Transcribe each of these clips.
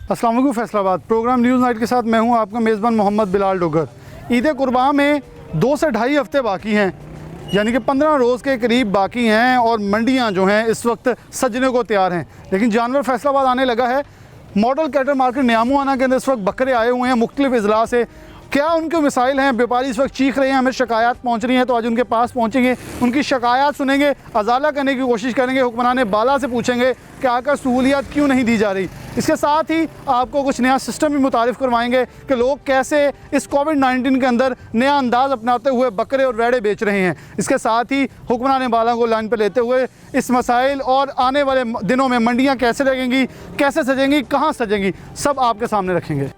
अस्सलाम वालेकुम Faisalabad programme news night के साथ मैं हूं आपका मेज़बान मोहम्मद बिलाल डोगर। ईद कुर्बान में 2 से ढाई हफ़्ते बाकी हैं, यानी कि 15 रोज़ के करीब बाकी हैं और मंडियां जो हैं इस वक्त सजने को तैयार हैं। लेकिन जानवर फैसलाबाद आने लगा है। मॉडल कैटल मार्केट न्यामुआना के अंदर इस वक्त बकरे आए हुए हैं मुख्तलिफ अजला से। क्या उनके मिसाइल हैं? व्यापारी इस वक्त चीख रहे हैं, हमें शिकायत पहुंच रही हैं, तो आज उनके पास पहुंचेंगे, उनकी शिकायत सुनेंगे, अजाला करने की कोशिश करेंगे, हुक्मरान बाला से पूछेंगे कि आकर सहूलियत क्यों नहीं दी जा रही। इसके साथ ही आपको कुछ नया सिस्टम भी मुतारिफ़ करवाएंगे कि लोग कैसे इस कोविड-19 के अंदर नया अंदाज़ अपनाते हुए बकरे और रेड़े बेच रहे हैं। इसके साथ ही हुक्मरान बाला को लाइन पर लेते हुए इस मसाइल और आने वाले दिनों में मंडियाँ कैसे लगेंगी, कैसे सजेंगी, कहाँ सजेंगी, सब आपके सामने रखेंगे।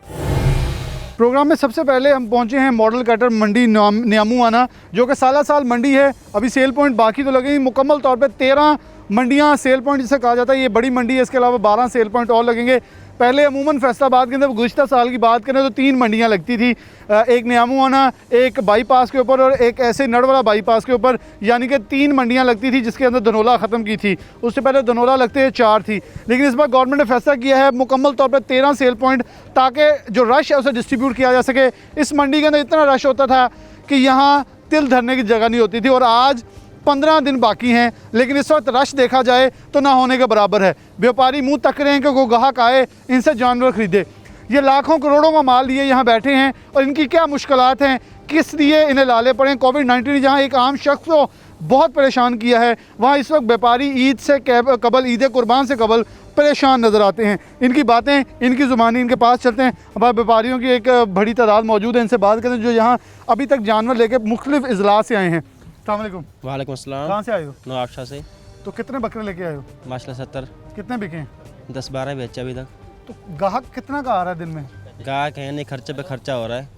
प्रोग्राम में सबसे पहले हम पहुंचे हैं मॉडल कैटल मंडी न्यामुआना, जो कि साल साल मंडी है। अभी सेल पॉइंट बाकी तो लगेंगी, मुकम्मल तौर पे 13 मंडियां सेल पॉइंट जिसे कहा जाता है, ये बड़ी मंडी है। इसके अलावा 12 सेल पॉइंट और लगेंगे। पहले अमूमन फैसलाबाद के अंदर गुज़िश्ता साल की बात करें तो 3 मंडियां लगती थी, एक न्यामुआना, एक बाईपास के ऊपर और एक ऐसे नड़वाला बाईपास के ऊपर, यानी कि 3 मंडियां लगती थी, जिसके अंदर धनोला ख़त्म की थी। उससे पहले धनोला लगते हुए 4 थी। लेकिन इस बार गवर्नमेंट ने फैसला किया है मुकम्मल तौर पर 13 सेल पॉइंट, ताकि जो रश है उसे डिस्ट्रीब्यूट किया जा सके। इस मंडी के अंदर इतना रश होता था कि यहाँ तिल धरने की जगह नहीं होती थी, और आज 15 दिन बाकी हैं, लेकिन इस वक्त रश देखा जाए तो ना होने के बराबर है। व्यापारी मुंह तक रहे हैं कि कोई ग्राहक आए, इनसे जानवर खरीदे। ये लाखों करोड़ों का माल लिए यहाँ बैठे हैं, और इनकी क्या मुश्किलात हैं, किस लिए इन्हें लाले पड़े। कोविड-19 ने जहाँ एक आम शख्स को बहुत परेशान किया है, वहाँ इस वक्त व्यापारी ईद से कबल, ईद कुर्बान से कबल परेशान नज़र आते हैं। इनकी बातें, इनकी ज़ुबानी इनके पास चलते हैं। हमारे व्यापारियों की एक बड़ी तादाद मौजूद है, इनसे बात करते हैं, जो यहाँ अभी तक जानवर लेके मुख्तलिफ अजला से आए हैं। अस्सलाम वालेकुम अस्सलाम। कहाँ से आए हो? नवाबशाह से। तो कितने बकरे लेके आए हो? माशाल्लाह 70। कितने बिके हैं? 10-12 बेचे अभी तक। तो गाहक कितना का आ रहा है दिन में? गाहक है नहीं, खर्चे पे खर्चा हो रहा है।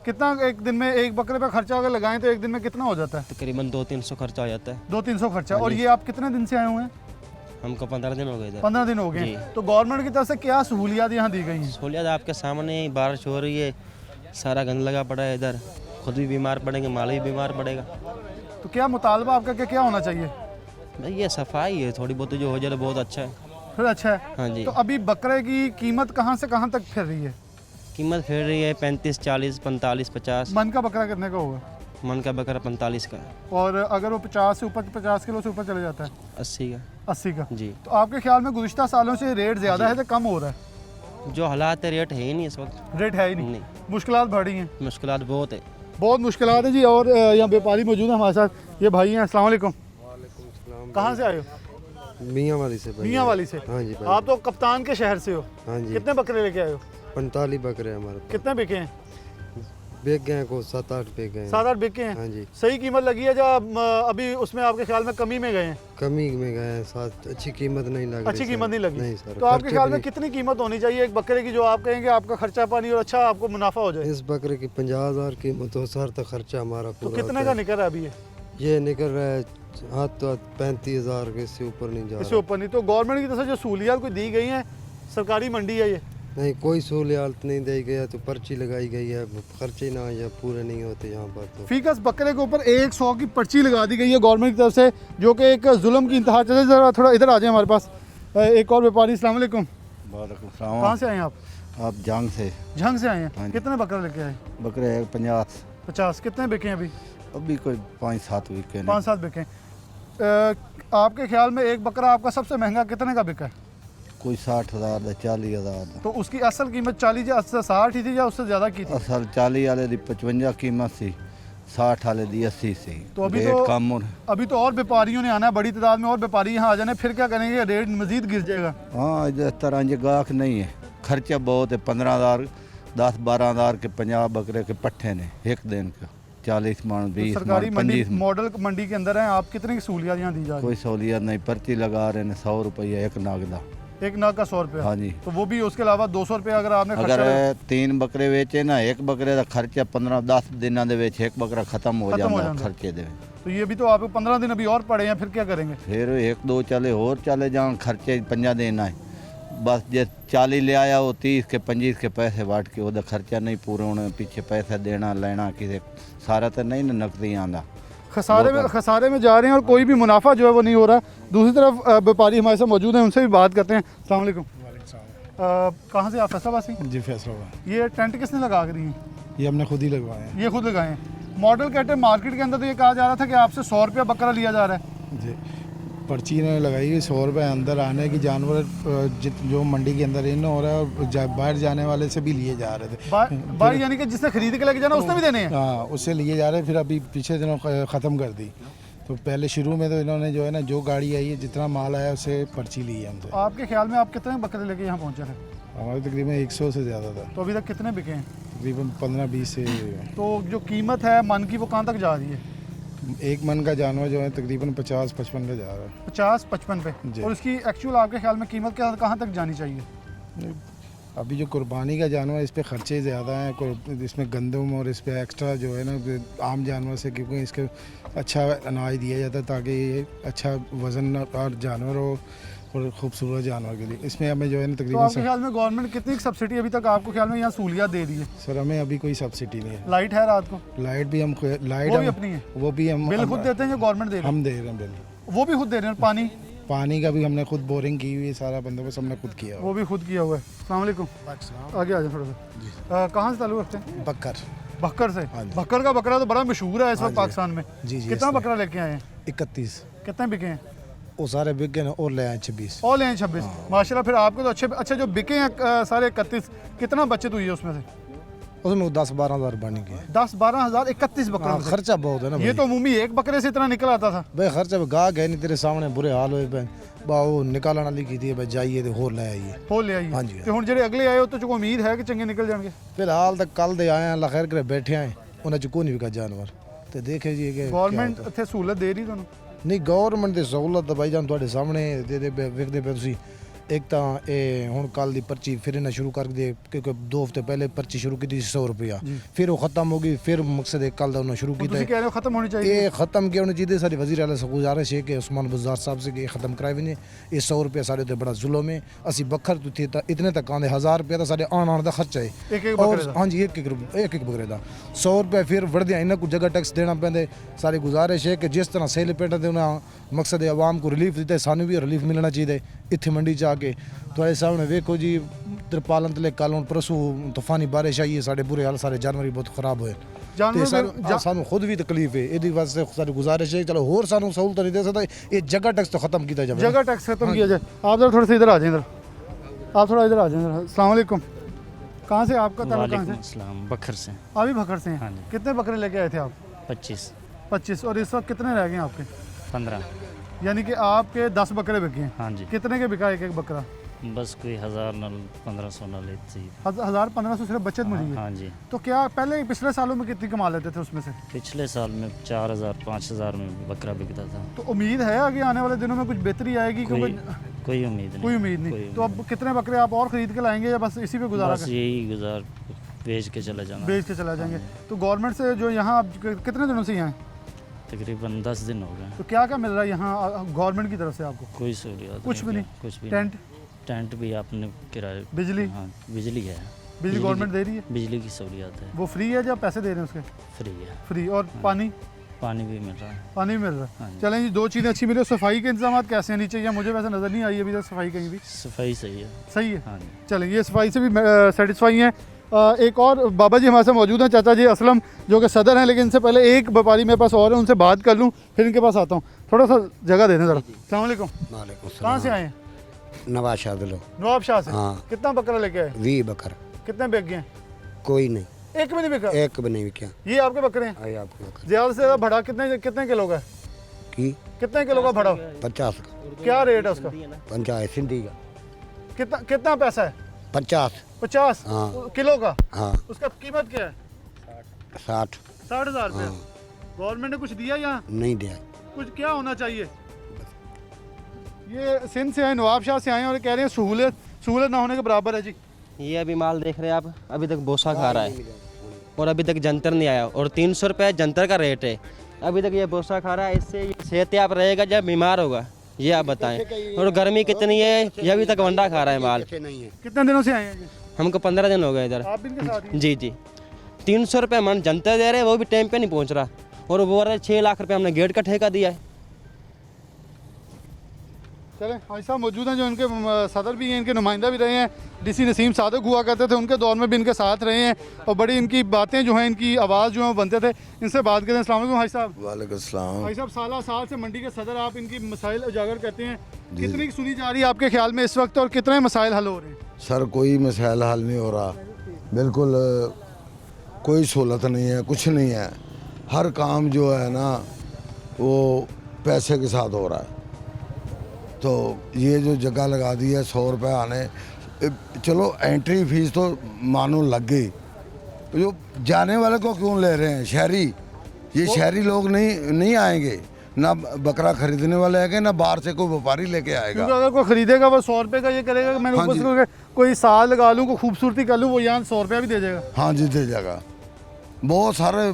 कितना एक दिन में, एक बकरे पे खर्चा अगर लगाएं तो एक दिन में कितना हो जाता है? तकरीबन 200-300 खर्चा हो जाता है। 200-300 खर्चा। और ये आप कितने दिन से आए हुए हैं? हमको 15 दिन हो गए इधर। 15 दिन हो गए। तो गवर्नमेंट की तरफ से क्या सहूलियात यहाँ दी गई हैं? सहूलियत आपके सामने ही, बारिश हो रही है, सारा गंद लगा पड़ा है इधर, खुद भी बीमार पड़ेंगे, माल भी बीमार पड़ेगा। तो क्या मुतालबा आपका कि क्या होना चाहिए? भाई ये सफाई है थोड़ी बहुत, जो हो जाए बहुत अच्छा है। फिर अच्छा है। हाँ जी। तो अभी बकरे की कीमत कहाँ से कहाँ तक फिर रही है? कीमत फिर रही है 35, 40, 45, 50। मन का बकरा कितने का होगा? मन का बकरा 45 का। और अगर वो 50 से ऊपर, 50 किलो से ऊपर चले जाता है? 80 का। 80 का। जी। तो आपके ख्याल में गुज़िश्ता सालों से रेट ज़्यादा है तो कम हो रहा है? जो हालात है, रेट है ही नहीं इस वक्त। रेट है ही नहीं। मुश्किलात बढ़ रही हैं। मुश्किलात बहुत है, बहुत मुश्किलात है जी। और यहाँ व्यापारी मौजूद है हमारे साथ, ये भाई हैं। अस्सलाम वालेकुम। कहाँ से आए हो? मियाँ वाली से। मियाँ वाली से। हाँ जी। आप तो कप्तान के शहर से हो। हाँ जी। कितने बकरे लेके आए हो? 45 बकरे हमारे पास। कितने बिके हैं? बेच गए हैं, को 7-8 बेच गए हैं। 7-8 बिके हैं। हाँ जी। सही कीमत लगी है या अभी उसमें आपके ख्याल में कमी में गए हैं? कमी में गए हैं, साथ अच्छी कीमत नहीं लग रही। अच्छी कीमत नहीं लगी? नहीं सर। तो आपके ख्याल में कितनी कीमत होनी चाहिए एक बकरे की, जो आप कहेंगे आपका खर्चा पानी और अच्छा आपको मुनाफा हो जाए? इस बकरे की 50,000 कीमत हो सर, तो खर्चा हमारा तो पूरा कितने का निकल रहा है अभी? ये निकल रहा है हाथ तो 35,000 के, इससे ऊपर नहीं जा इससे रहा। ऊपर नहीं। तो गवर्नमेंट की तरफ से जो सहूलियात कोई दी गई हैं, सरकारी मंडी है ये? नहीं, कोई सहूलियत नहीं दी गई, तो पर्ची लगाई गई है, खर्चे ना या पूरे नहीं होते यहाँ पर। तो फीकस बकरे के ऊपर 100 की पर्ची लगा दी गई है गवर्नमेंट की तरफ से, जो कि एक जुल्म की इंतहा। चले जरा थोड़ा इधर आ जाए हमारे पास। एक और व्यापारी। अस्सलाम वालेकुम। वालेकुम सलाम। कहाँ से आए हैं आप? आप जंग से। झंग से आए हैं। हाँ जी। कितने बकरे लेके आए? बकरे है 50। 50। कितने बिके हैं अभी? अभी कोई 5-7 वीक के। 5-7 बिके हैं। आपके ख्याल में एक बकरा आपका सबसे महंगा कितने का बिका है? कोई 60,000 40,000। तो उसकी असल कीमत 40 या 60 ही थी या उससे ज़्यादा की थी? असल 40 वाले दी 55 कीमत सी, 60 वाले दी 80 सी। तो अभी रेट तो कम हो। अभी तो और व्यापारियों ने आना है, बड़ी तादाद में और व्यापारी यहाँ आ जाने, फिर क्या करेंगे? रेट मजीद गिर जाएगा। हाँ, इस तरह ये गाहक नहीं है, खर्चा बहुत है। 15,000, 10-12,000 के 50 बकरे के पट्ठे ने एक दिन का। 40 मन, 20 सरकारी मन, मंडी, 25 मन। मॉडल मंडी के अंदर हैं आप, कितने की सहूलियत यहाँ दी जा रही कोई सहूलियत नहीं, पर्ची लगा रहे हैं 100 रुपया एक नाग दा। है? एक नाग का 100 रुपया। हाँ जी। तो वो भी उसके अलावा 200 रुपया अगर आपने अगर 3 बकरे बेचे ना, एक बकरे का खर्चा 15-10 दिनों के विच एक बकरा खत्म हो जाता खर्चे दे। तो ये भी तो आपको 15 दिन अभी और पड़े हैं, फिर क्या करेंगे? फिर 1-2 चले और चले जान, खर्चे 5 दिन आए बस। जे 40 ले आया वो 30 के 25 के पैसे बांट के, वो खर्चा नहीं पूरे होने, पीछे पैसा देना लेना किसी सारा तो नहीं ना नकदी आंदा। खसारे में जा रहे हैं और कोई भी मुनाफा जो है वो नहीं हो रहा। दूसरी तरफ व्यापारी हमारे साथ मौजूद हैं, उनसे भी बात करते हैं। अस्सलाम वालेकुम। कहाँ से आप फैसलाबाद से? जी फैसलाबाद। ये टेंट किसने लगा कर दिए हैं? ये हमने खुद ही लगवाए हैं। ये खुद लगाए हैं। मॉडल कहते मार्केट के अंदर तो ये कहा जा रहा था कि आपसे 100 रुपया बकरा लिया जा रहा है। जी पर्ची ने लगाई है 100 रुपये अंदर आने की, जानवर जो मंडी के अंदर इन हो रहा है और बाहर जाने वाले से भी लिए जा रहे थे। बाहर यानी कि जिसने खरीद के लेके जाना उसने भी देने हैं? हाँ उससे लिए जा रहे हैं। फिर अभी पिछले दिनों ख़त्म कर दी। तो पहले शुरू में तो इन्होंने जो है ना, जो गाड़ी आई है जितना माल आया उससे पर्ची ली है हमसे। आपके ख्याल में आप कितने बकरे लेके यहाँ पहुँचे थे? हमारे तकरीबन 100 से ज़्यादा था। तो अभी तक कितने बिके हैं? तकरीबन 15-20 से। तो जो कीमत है मन की वो कहाँ तक जा रही है? एक मन का जानवर जो है तकरीबन 50-55 पे जा रहा है। 50-55 पे? जी। और उसकी एक्चुअल आपके ख्याल में कीमत कहाँ तक जानी चाहिए? अभी जो कुर्बानी का जानवर है इस पे खर्चे ज़्यादा हैं। इसमें गंदम और इस पे एक्स्ट्रा जो है ना आम जानवर से, क्योंकि इसके अच्छा अनाज दिया जाता है ताकि ये अच्छा वज़न और जानवर हो और खूबसूरत जानवर के लिए। इसमें हमें जो है ना तो तकरीबन आपके ख्याल में गवर्नमेंट कितनी सब्सिडी अभी तक आपको ख्याल में यहाँ सहूलियत दे दी है? सर हमें अभी कोई सब्सिडी नहीं है। लाइट है रात को? लाइट भी हम लाइट वो भी अपनी है? वो भी हम बिल खुद देते हैं या गवर्नमेंट दे रही हम दे रहे हैं बिल। है? वो भी खुद दे रहे हैं? पानी पानी का भी हमने खुद बोरिंग की हुई है, सारा बंदोबस्त हमने खुद किया हुआ वो भी खुद किया हुआ है। अस्सलाम वालेकुम। आगे आ जाए थोड़ा सा। कहाँ से ताल्लुक़ रखते हैं? है। बकर भक्कर से? हाँ जी। भक्कर का बकरा तो बड़ा मशहूर है इस हाँ वक्त जी। पाकिस्तान में। जी जी कितना बकरा लेके आए हैं? 31 कितने बिके हैं? वो सारे बिक गए ना और ले आए 26। और ले हैं 26। माशाल्लाह फिर आपके तो अच्छे अच्छे जो बिके हैं सारे 31। कितना बचत हुई है उसमें से? उसमें 10-12 हज़ार बन गए। 10-12 हज़ार 31 बकरों हाँ में से? खर्चा बहुत है ना ये तो अमूमी एक बकरे से इतना निकल आता था। भाई खर्चा गा गए नहीं तेरे सामने बुरे हाल हुए पे वो निकालने वाली की थी भाई जाइए तो होर ले आइए। हो ले आई हाँ जी। ते हुन जेडे अगले आए हो तो जो उम्मीद है कि चंगे निकल जाएंगे? फिलहाल तक कल दे आए हैं, अल्लाह खैर करे बैठे हैं, उन्हें चुको नहीं बिका जानवर तो देखे जी कि गवर्नमेंट ਇੱਥੇ सहूलत दे रही ਤੁਹਾਨੂੰ? नहीं गवर्नमेंट की सहूलत भाई जान थोड़े सामने दे विकते पे तुसी। एक तो ये हूँ कल की पर्ची फिर इन्हें शुरू कर दे, क्योंकि 2 हफ्ते पहले पर्ची शुरू की थी 100 रुपया, फिर वो ख़त्म हो गई, फिर मकसद एक कल उन्होंने शुरू किया। ਤੁਸੀਂ कह रहे हो खत्म होनी चाहिए? ये ख़त्म किया होनी चाहिए। सारी वज़ीर आला से गुजारिश है कि उस्मान बुज़ार साहब से कि ये ख़त्म कराए भी ये 100 रुपया सारे उत्ते बड़ा जुल्म है। असी बखर इतने तक आने 1000 रुपया तो सारे आने का खर्चा है। एक और बकरे दा? हाँ जी एक बकरे का 100 रुपया फिर बढ़दिया इन्हें को जगह टैक्स देना पैंदे। सारी गुजारिश है कि जिस तरह सेल पेटा दे उन्हें मकसद है आवाम को रिलीफ देता है, सानू भी रिलीफ मिलना चाहिए। इतने मंडी च आके थोड़े सामने वेखो जी तिरपालन तले कल हूँ परसों तूफानी बारिश आई है, साढ़े बुरे हाल सारे जानवर भी बहुत खराब हुए। जानवर सानू खुद भी तकलीफ है। ये वास्ते सारी गुजारिश है चलो होर सानू सहूलत नहीं दे सकता, ये जगह टैक्स तो खत्म किया जाए। जगह टैक्स खत्म किया जाए। आप जरा थोड़ा सा इधर आ जाए, इधर आप थोड़ा इधर आ जाए। अस्सलाम वालेकुम। कहाँ से आपका ताल्लुक? कहाँ से? वालेकुम बखर से। अभी भखर से हैं? हाँ जी। कितने बकरे लेके आए थे आप? 25 और इस वक्त कितने रह गए हैं आपके? 15। यानी कि आपके 10 बकरे बिके हैं? हाँ जी। कितने के बिका एक बकरा? बस कोई 1000 नल 1500 नल लेती। 1500 सिर्फ बचत मिली है? हाँ जी। तो क्या पहले पिछले सालों में कितनी कमा लेते थे उसमें से? पिछले साल में 4000-5000 में बकरा बिकता था। तो उम्मीद है आगे आने वाले दिनों में कुछ बेहतरी आएगी? कोई क्योंकि कोई उम्मीद नहीं। कोई उम्मीद नहीं। तो अब कितने बकरे आप और खरीद के लाएंगे या बस इसी पे गुजारा बस यही गुजार बेच के चले जाना। बेच के चला जाएंगे? तो गवर्नमेंट से जो यहाँ आप कितने दिनों से यहाँ हैं? तकरीबन 10 दिन हो गए। तो क्या क्या मिल रहा है यहाँ गवर्नमेंट की तरफ से आपको? कोई सहूलियत कुछ भी नहीं? कुछ भी टेंट? टेंट भी आपने किराए। बिजली? हाँ बिजली है। बिजली गवर्नमेंट दे रही है? बिजली की सहूलियत है। वो फ्री है या पैसे दे रहे हैं उसके? फ्री है। फ्री। और पानी? पानी भी मिल रहा है। पानी भी मिल रहा हाँ है। जी। चलें जी, 2 चीज़ें अच्छी मिली। सफाई के इंतजाम कैसे हैं नीचे? या मुझे वैसे नज़र नहीं आई अभी तक सफाई कहीं भी। सफाई सही है। सही है? हाँ जी। चलें, ये सफाई से भी सेटिस्फाई हैं। एक और बाबा जी हमारे साथ मौजूद हैं, चाचा जी असलम, जो कि सदर हैं। लेकिन इनसे पहले एक व्यापारी मेरे पास और है, उनसे बात कर लूँ फिर इनके पास आता हूँ। थोड़ा सा जगह दे दें ज़रा। अस्सलाम वालेकुम। वालेकुम कहाँ से आए हैं? नवाज शाह दिलो। नवाब शाह से? हाँ। कितना बकरा लेके आए? 20 बकर। कितने बिक गए? कोई नहीं, एक भी नहीं बिका? एक भी नहीं क्या ये आपके बकरे हैं? आई आपको बकर ज़्यादा से ज़्यादा भड़ा कितने कितने किलो का है? की कितने किलो का भड़ा? 50 का। क्या रेट है उसका? 50 सिंधी का। कितना कितना पैसा है? 50। 50 हाँ। किलो का? हाँ। उसका कीमत क्या है? 60 60,000 रुपये। हाँ। गवर्नमेंट ने कुछ दिया या नहीं दिया। कुछ क्या होना चाहिए? ये सिंध से आए, नवाब शाह से आए हैं और कह रहे हैं सहूलत ना होने के बराबर है जी। ये अभी माल देख रहे हैं आप, अभी तक बोसा खा रहा है और अभी तक जंतर नहीं आया और 300 रुपये जंतर का रेट है। अभी तक ये बोसा खा रहा है, इससे ये सेहतयाब रहेगा जब बीमार होगा, ये आप बताएं। और गर्मी कितनी है, ये अभी तक वंडा खा रहा है माल। कितने दिनों से आए हैं जी? हमको 15 दिन हो गए इधर। आप भी इनके साथ ही? जी 300 रुपये मन जंतर दे रहे हैं, वो भी टाइम पे नहीं पहुंच रहा। और वो बोल रहे 6 लाख रुपये हमने गेट का ठेका दिया है। चलें भाई साहब मौजूद हैं जो इनके सदर भी हैं, इनके नुमाइंदा भी रहे हैं, डीसी नसीम सादक हुआ करते थे, उनके दौर में भी इनके साथ रहे हैं और बड़ी इनकी बातें जो हैं, इनकी आवाज़ जो है वो बनते थे। इनसे बात करते हैं। अस्सलाम वालेकुम भाई साहब। वालेकुम सलाम। भाई साहब साल से मंडी के सदर आप इनकी मसाइल उजागर करते हैं, कितनी सुनी जा रही है आपके ख्याल में इस वक्त और कितने मसाइल हल हो रहे हैं? सर कोई मसाइल हल नहीं हो रहा, बिल्कुल कोई सहूलत नहीं है, कुछ नहीं है। हर काम जो है ना वो पैसे के साथ हो रहा है। तो ये जो जगह लगा दी है 100 रुपये आने, चलो एंट्री फीस तो मानो लग गई, जो जाने वाले को क्यों ले रहे हैं? शहरी, ये शहरी लोग नहीं आएंगे, ना बकरा खरीदने वाले आएंगे, ना बाहर से कोई व्यापारी लेके आएगा। क्योंकि अगर कोई खरीदेगा वो 100 रुपये का ये करेगा कि मैंने हाँ ऊपर जी। से कोई साल लगा लूँ, कोई खूबसूरती कर लूँ, वो यहाँ 100 रुपया भी दे जाएगा। हाँ जी, दे जाएगा। बहुत सारे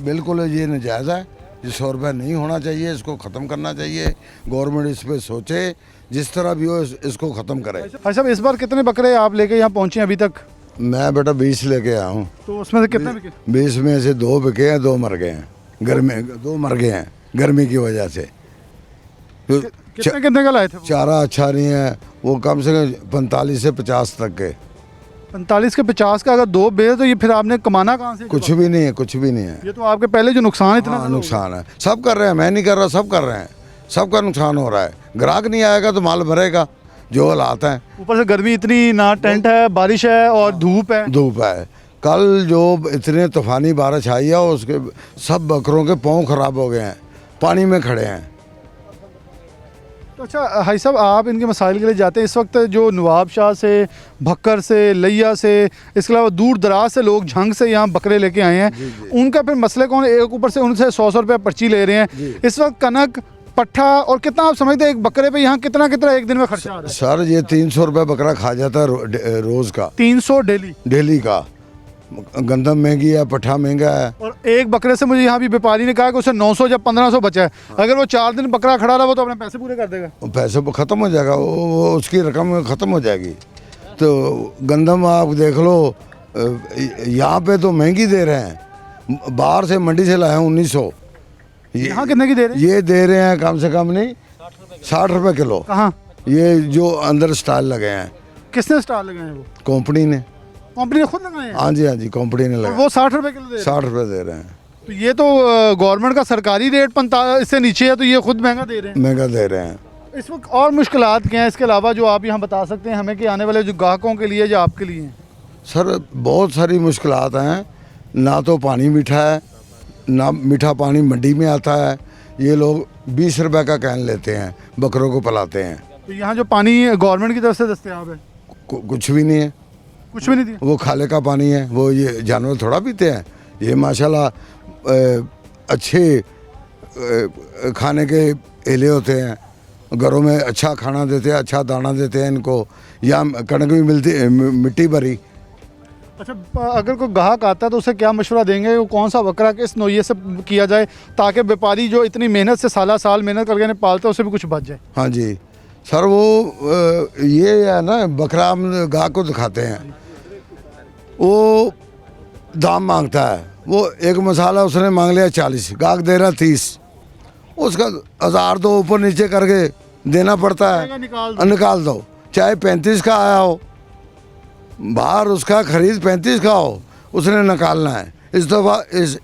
बिल्कुल ये नाजायज़ है, ये 100 रुपये नहीं होना चाहिए, इसको ख़त्म करना चाहिए। गवर्नमेंट इस पर सोचे, जिस तरह भी हो इसको ख़त्म करे। भाई साहब इस बार कितने बकरे आप लेके यहाँ पहुँचे अभी तक? मैं बेटा 20 लेके आया हूँ। तो उसमें से कितने बिके? 20 में से 2 बिके हैं, 2 मर गए हैं गर्मी, 2 मर गए हैं गर्मी की वजह से। तो कितने कितने का लाए थे वो? चारा अच्छा नहीं है, वो कम से कम 45 से 50 तक के। 45 के 50 का अगर 2 बेचे तो ये फिर आपने कमाना कहाँ से? कुछ भी नहीं है, कुछ भी नहीं है। ये तो आपके पहले जो नुकसान इतना हाँ, नुकसान है, सब कर रहे हैं, मैं नहीं कर रहा, सब कर रहे हैं, सबका नुकसान हो रहा है। ग्राहक नहीं आएगा तो माल भरेगा, जो हालात हैं। ऊपर से गर्मी इतनी, ना टेंट है, बारिश है और धूप है। धूप है। कल जो इतने तूफानी बारिश आई है उसके सब बकरों के पाँव खराब हो गए हैं, पानी में खड़े हैं। तो अच्छा भाई साहब आप इनके मसाइल के लिए जाते हैं, इस वक्त जो नवाब शाह से, भक्कर से, लैया से, इसके अलावा दूर दराज से लोग झंग से यहाँ बकरे लेके आए हैं, उनका फिर मसले कौन? एक ऊपर से उनसे 100 रुपये पर्ची ले रहे हैं इस वक्त, कनक पट्ठा, और कितना आप समझते हैं एक बकरे पे यहाँ कितना कितना एक दिन में खर्चा आ रहा है? सर ये 300 रुपये बकरा खा जाता है रोज़ का, 300 डेली। डेली का। गंदम महंगी है, पट्ठा महंगा है। और एक बकरे से मुझे यहाँ भी व्यापारी ने कहा कि उसे 900 या 1500 बचा है, अगर वो 4 दिन बकरा खड़ा रहा वो तो अपने पैसे पूरे कर देगा। वो पैसे ख़त्म हो जाएगा, वो उसकी रकम ख़त्म हो जाएगी। तो गंदम आप देख लो, यहाँ पे तो महंगी दे रहे हैं, बाहर से मंडी से लाए हैं 1900। यहाँ कितने की दे रहे हैं? ये दे रहे हैं कम से कम नहीं 60 रुपये किलो। कहाँ? ये जो अंदर स्टॉल लगे हैं, किसने स्टॉल लगाए हैं? वो कंपनी ने। कंपनी ने खुद लगाए हैं? हाँ जी, हाँ जी, कंपनी ने और लगाए। वो 60 रुपये किलो दे रहे हैं? 60 रुपये दे रहे हैं। तो ये तो गवर्नमेंट का सरकारी रेट 45 इससे नीचे है, तो ये खुद महंगा दे रहे हैं। महंगा दे रहे हैं। इस वक्त और मुश्किलात क्या हैं इसके अलावा जो आप यहाँ बता सकते हैं हमें कि आने वाले जो ग्राहकों के लिए या आपके लिए हैं? सर बहुत सारी मुश्किलात हैं, ना तो पानी मीठा है, ना मीठा पानी मंडी में आता है। ये लोग 20 रुपये का कैन लेते हैं, बकरों को पलाते हैं। तो यहाँ जो पानी गवर्नमेंट की तरफ से दस्तयाब है कुछ भी नहीं है, कुछ भी नहीं दिया। वो खाले का पानी है, वो ये जानवर थोड़ा पीते हैं। ये माशाल्लाह अच्छे खाने के एले होते हैं, घरों में अच्छा खाना देते हैं, अच्छा दाना देते हैं इनको। यहाँ कणक भी मिलती है, मिट्टी भरी। अच्छा अगर कोई ग्राहक आता है तो उसे क्या मशवरा देंगे, वो कौन सा बकरा किस नौइये से किया जाए ताकि व्यापारी जो इतनी मेहनत से साल मेहनत करके इन्हें पालते हैं उसे भी कुछ बच जाए? हाँ जी सर, वो ये है ना, बकरा हम गाय को दिखाते हैं, वो दाम मांगता है, वो एक मसाला उसने मांग लिया 40, गाहक दे रहा 30, उसका 1000 तो ऊपर नीचे करके देना पड़ता है। निकाल दो, चाहे 35 का आया हो, बाहर उसका खरीद 35 का हो, उसने निकालना है। इस दफ़ा इस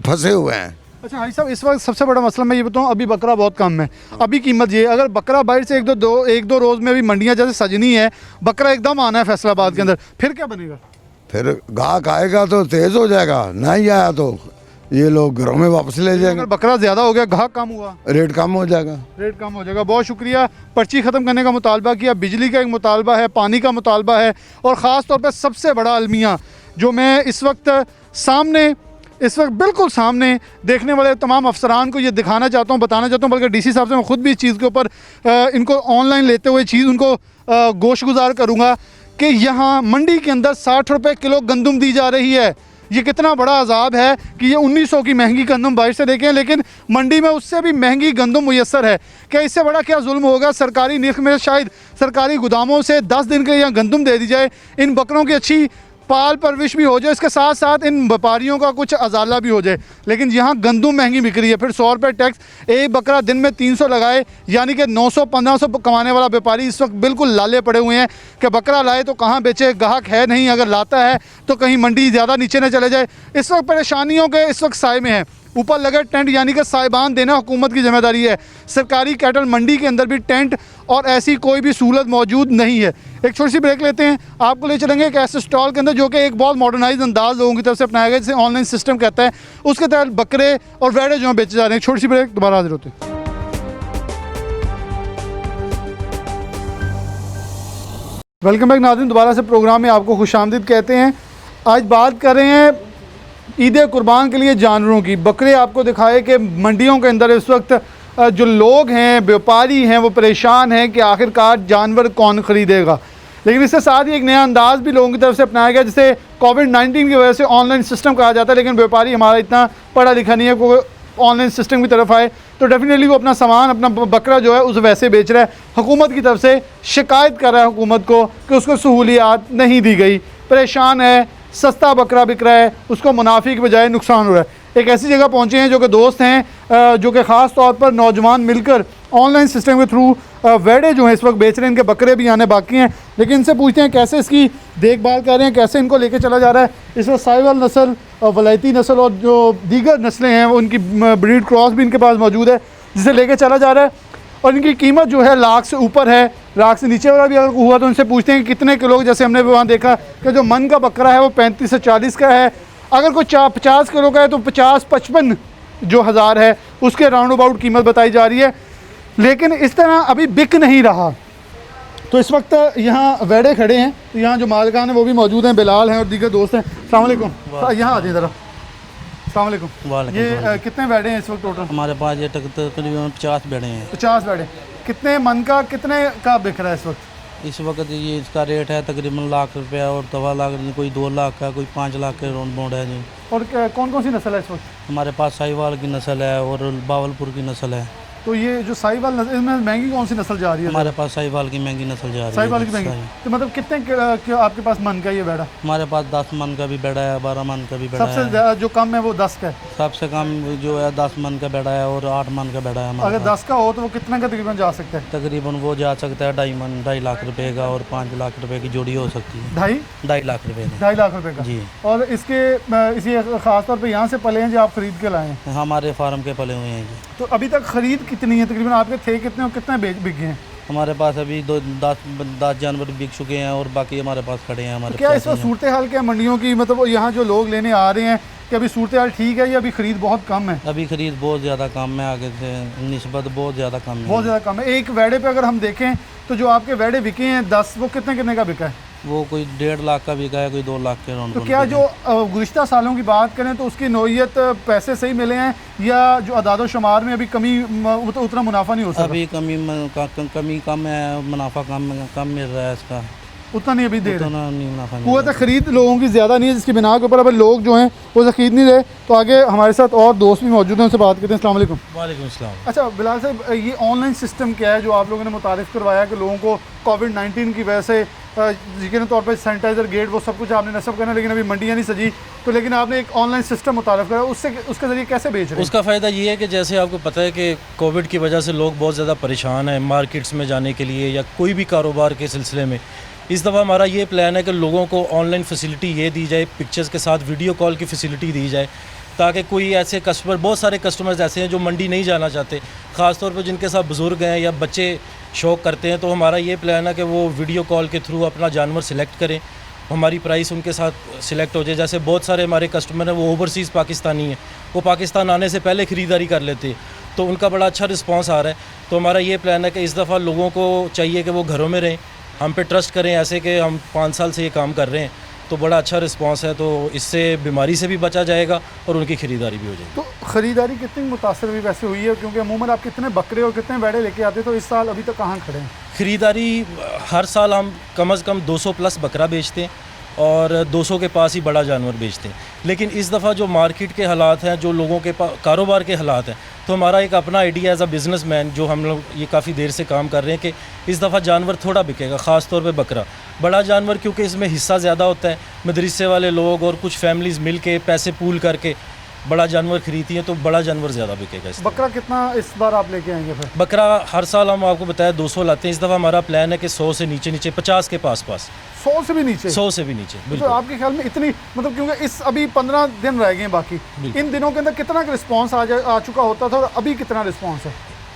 फंसे हुए हैं। अच्छा भाई साहब इस वक्त सबसे बड़ा मसला मैं ये बताऊँ, अभी बकरा बहुत कम है, अभी कीमत ये, अगर बकरा बाहर से एक दो रोज़ में अभी मंडियाँ जैसे सजनी है, बकरा एकदम आना है फैसलाबाद के अंदर, फिर क्या बनेगा? फिर गाहक आएगा तो तेज़ हो जाएगा, नहीं आया तो ये लोग घरों में वापस ले जाएंगे। अगर बकरा ज़्यादा हो गया, ग्राहक कम हुआ, रेट कम हो जाएगा। रेट कम हो जाएगा। बहुत शुक्रिया। पर्ची ख़त्म करने का मुतालबा किया, बिजली का एक मुतालबा है, पानी का मुतालबा है, और ख़ास तौर पर सबसे बड़ा अलमिया जो मैं इस वक्त बिल्कुल सामने देखने वाले तमाम अफसरान को ये दिखाना चाहता हूँ, बताना चाहता हूँ, बल्कि डीसी साहब से मैं ख़ुद भी इस चीज़ के ऊपर इनको ऑनलाइन लेते हुए चीज़ उनको गोशगुजार करूँगा कि यहाँ मंडी के अंदर 60 रुपये किलो गंदम दी जा रही है। ये कितना बड़ा अजाब है कि ये 1900 की महंगी गंदम बाहर से देखें, लेकिन मंडी में उससे भी महंगी गंदम मुयस्सर है। क्या इससे बड़ा क्या जुल्म होगा? सरकारी निर्ख में शायद सरकारी गोदामों से 10 दिन के लिए यहाँ गंदम दे दी जाए, इन बकरों की अच्छी पाल परविश भी हो जाए, इसके साथ साथ इन व्यापारियों का कुछ अजाला भी हो जाए। लेकिन यहाँ गंदुम महंगी बिक रही है, फिर 100 रुपये टैक्स, एक बकरा दिन में 300 लगाए, यानी कि 900-1500 कमाने वाला व्यापारी इस वक्त बिल्कुल लाले पड़े हुए हैं कि बकरा लाए तो कहाँ बेचे, ग्राहक है नहीं, अगर लाता है तो कहीं मंडी ज़्यादा नीचे न चले जाए। इस वक्त परेशानियों के इस वक्त साए में है। ऊपर लगे टेंट यानी कि साइबान देना हुकूमत की जिम्मेदारी है। सरकारी कैटल मंडी के अंदर भी टेंट और ऐसी कोई भी सहूलत मौजूद नहीं है। एक छोटी सी ब्रेक लेते हैं, आपको ले चलेंगे एक ऐसे स्टॉल के अंदर जो कि एक बहुत मॉडर्नाइज अंदाज लोगों की तरफ से अपनाया गया, जिसे ऑनलाइन सिस्टम कहता है। उसके तहत बकरे और वेड़े जो हैं बेचे जा रहे हैं। छोटी सी ब्रेक, दोबारा हाजिर होते हैं। वेलकम बैक नाज़रीन, दोबारा से प्रोग्राम में आपको खुशामदीद कहते हैं। आज बात कर रहे हैं ईद कुर्बान के लिए जानवरों की। बकरे आपको दिखाए कि मंडियों के अंदर इस वक्त जो लोग हैं, व्यापारी हैं, वो परेशान हैं कि आखिरकार जानवर कौन ख़रीदेगा। लेकिन इसके साथ ही एक नया अंदाज़ भी लोगों की तरफ से अपनाया गया, जिसे कोविड-19 की वजह से ऑनलाइन सिस्टम कहा जाता है। लेकिन व्यापारी हमारा इतना पढ़ा लिखा नहीं है कोई ऑनलाइन सिस्टम की तरफ आए, तो डेफिनेटली वो अपना सामान, अपना बकरा जो है उसे वैसे बेच रहा है। हुकूमत की तरफ से शिकायत कर रहा है हुकूमत को कि उसको सहूलियात नहीं दी गई, परेशान है, सस्ता बकरा बिक रहा है, उसको मुनाफे की बजाय नुकसान हो रहा है। एक ऐसी जगह पहुंचे हैं जो कि दोस्त हैं जो कि ख़ास तौर पर नौजवान मिलकर ऑनलाइन सिस्टम के थ्रू वेड़े जो हैं इस वक्त बेच रहे हैं। इनके बकरे भी आने बाकी हैं, लेकिन इनसे पूछते हैं कैसे इसकी देखभाल कर रहे हैं, कैसे इनको लेके चला जा रहा है। इसमें साहिवाल नस्ल, वलायती नस्ल और जो दीगर नस्लें हैं उनकी ब्रीड क्रॉस भी इनके पास मौजूद है, जिसे लेके चला जा रहा है। और इनकी कीमत जो है लाख से ऊपर है, लाख से नीचे वाला भी अगर हुआ तो उनसे पूछते हैं कि कितने किलो। जैसे हमने वहाँ देखा कि जो मन का बकरा है वो 35 से 40 का है, अगर कोई 50 किलो का है तो 50-55 जो हज़ार है उसके राउंड अबाउट कीमत बताई जा रही है। लेकिन इस तरह अभी बिक नहीं रहा। तो इस वक्त यहाँ वेड़े खड़े हैं, तो यहाँ जो मालिकान हैं वो भी मौजूद हैं, बिलाल हैं और दीगर दोस्त हैं। अस्सलाम वालेकुम, यहाँ आ जाइए ज़रा। अस्सलाम वालेकुम। ये कितने वेड़े हैं इस वक्त टोटल? हमारे पास ये तकरीबन 50 बेड़े हैं। 50 वेड़े। कितने मन का, कितने का बिक रहा है इस वक्त? इस वक्त ये इसका रेट है तकरीबन लाख रुपया और 2 लाख, कोई 2 लाख का, कोई 5 लाख के राउंड बाउंड है जी। और कौन कौन सी नस्ल है इस वक्त? हमारे पास साहिवाल की नस्ल है और बावलपुर की नस्ल है। तो ये जो साहिवाल नस्ल, इसमें महंगी कौन सी नस्ल जा रही है? हमारे पास साहिवाल की महंगी नस्ल जा रही है। साहिवाल की महंगी। तो मतलब कितने आपके पास मन का ये बेड़ा? हमारे पास 10 मन का भी बेड़ा है, 12 मन का भी बेड़ा है। सबसे जो कम है वो 10 का है? सबसे कम जो है 10 मन का बेड़ा है और 8 मन का बेड़ा है हमारे अगर 10 का हो तो वो कितना का तकरीबन जा सकता है? तकरीबन वो जा सकता है 2.5 मन, 2.5 लाख रुपए का, और 5 लाख रुपए की जोड़ी हो सकती है। 2.5 लाख रुपए का। 2.5 लाख रुपए का जी। और इसके इसी खास तौर पे यहाँ से पले हैं जो आप खरीद के लाए हैं? हमारे फार्म के पले हुए हैं जी। तो अभी तक खरीद कितनी है तकरीबन? आपके थे कितने और कितने बिक गए हैं? हमारे पास अभी 10 जानवर बिक चुके हैं और बाकी हमारे पास खड़े हैं। हमारे क्या इस वक्त सूरत हाल क्या मंडियों की, मतलब यहाँ जो लोग लेने आ रहे हैं, कि अभी सूरत हाल ठीक है या अभी खरीद बहुत कम है? अभी खरीद बहुत ज़्यादा कम है, आगे से निस्बत बहुत ज़्यादा कम है। बहुत ज़्यादा कम है। एक वेड़े पे अगर हम देखें तो जो आपके वेड़े बिके हैं 10, वो कितने का बिका है? वो कोई 1.5 लाख का बिका है, कोई 2 लाख के राउंड। तो क्या जो गुज़िश्ता सालों की बात करें तो उसकी नौइयत पैसे सही मिले हैं या जो अदाद शुमार में अभी कमी, उतना मुनाफा नहीं हो सकता? अभी कमी कम है, मुनाफा कम मिल रहा है इसका, उतना नहीं अभी दे रहे। नहीं मुनाफा मिल कुव्वत रहा है। खरीद लोगों की ज़्यादा नहीं है, जिसकी बिना के ऊपर अब लोग जो हैं वो खरीद नहीं रहे। तो आगे हमारे साथ और दोस्त भी मौजूद हैं, उनसे बात करते हैं। अस्सलाम वालेकुम। वालेकुम अस्सलाम। अच्छा बिलाल साहब, ये ऑनलाइन सिस्टम क्या है जो आप लोगों ने मुतारिफ़ करवाया कि लोगों को कोविड-19 की वजह से यकीन तौर पर सैनिटाइज़र, गेट, वो सब कुछ आपने नस्ब करना, लेकिन अभी मंडियाँ नहीं सजी, तो लेकिन आपने एक ऑनलाइन सिस्टम मुतारिफ़ करा, उससे उसके ज़रिए कैसे बेच रहे हैं? उसका फ़ायदा ये है कि जैसे आपको पता है कि कोविड की वजह से लोग बहुत ज़्यादा परेशान हैं मार्केट्स में जाने के लिए या कोई भी कारोबार के सिलसिले में। इस दफ़ा हमारा ये प्लान है कि लोगों को ऑनलाइन फैसिलिटी ये दी जाए, पिक्चर्स के साथ वीडियो कॉल की फैसिलिटी दी जाए, ताकि कोई ऐसे कस्टमर, बहुत सारे कस्टमर्स ऐसे हैं जो मंडी नहीं जाना चाहते, ख़ास तौर पर जिनके साथ बुज़ुर्ग हैं या बच्चे शौक़ करते हैं। तो हमारा ये प्लान है कि वो वीडियो कॉल के थ्रू अपना जानवर सिलेक्ट करें, हमारी प्राइस उनके साथ सिलेक्ट हो जाए। जैसे बहुत सारे हमारे कस्टमर हैं वो ओवरसीज़ पाकिस्तानी हैं, वो पाकिस्तान आने से पहले ख़रीदारी कर लेते हैं, तो उनका बड़ा अच्छा रिस्पॉन्स आ रहा है। तो हमारा ये प्लान है कि इस दफ़ा लोगों को चाहिए कि वो घरों में रहें, हम पे ट्रस्ट करें, ऐसे कि हम 5 साल से ये काम कर रहे हैं, तो बड़ा अच्छा रिस्पांस है। तो इससे बीमारी से भी बचा जाएगा और उनकी ख़रीदारी भी हो जाएगी। तो ख़रीदारी कितनी मुतासर भी वैसे हुई है, क्योंकि अमूमन आप कितने बकरे और कितने वेड़े लेके आते, तो इस साल अभी तक कहाँ खड़े हैं? ख़रीदारी हर साल हम कम से कम 200 प्लस बकरा बेचते हैं और 200 के पास ही बड़ा जानवर बेचते हैं। लेकिन इस दफ़ा जो मार्केट के हालात हैं, जो लोगों के कारोबार के हालात हैं, तो हमारा एक अपना आइडिया एज अ बिजनेसमैन जो हम लोग ये काफ़ी देर से काम कर रहे हैं कि इस दफ़ा जानवर थोड़ा बिकेगा, ख़ास तौर पे बकरा। बड़ा जानवर क्योंकि इसमें हिस्सा ज़्यादा होता है, मदरसे वाले लोग और कुछ फैमिलीज़ मिल के पैसे पूल करके बड़ा जानवर खरीदती हैं, तो बड़ा जानवर ज़्यादा बिकेगा। इस बकरा कितना इस बार आप लेके आएंगे फिर? बकरा हर साल हम आपको बताया 200 लाते हैं, इस दफ़ा हमारा प्लान है कि 100 से नीचे नीचे 50 के पास 100 से भी नीचे? 100 से भी नीचे, तो बिल्कुल। आपके ख्याल में इतनी, मतलब क्योंकि इस अभी 15 दिन रह गए हैं बाकी, इन दिनों के अंदर कितना रिस्पॉन्स आ चुका होता था और अभी कितना रिस्पॉन्स है?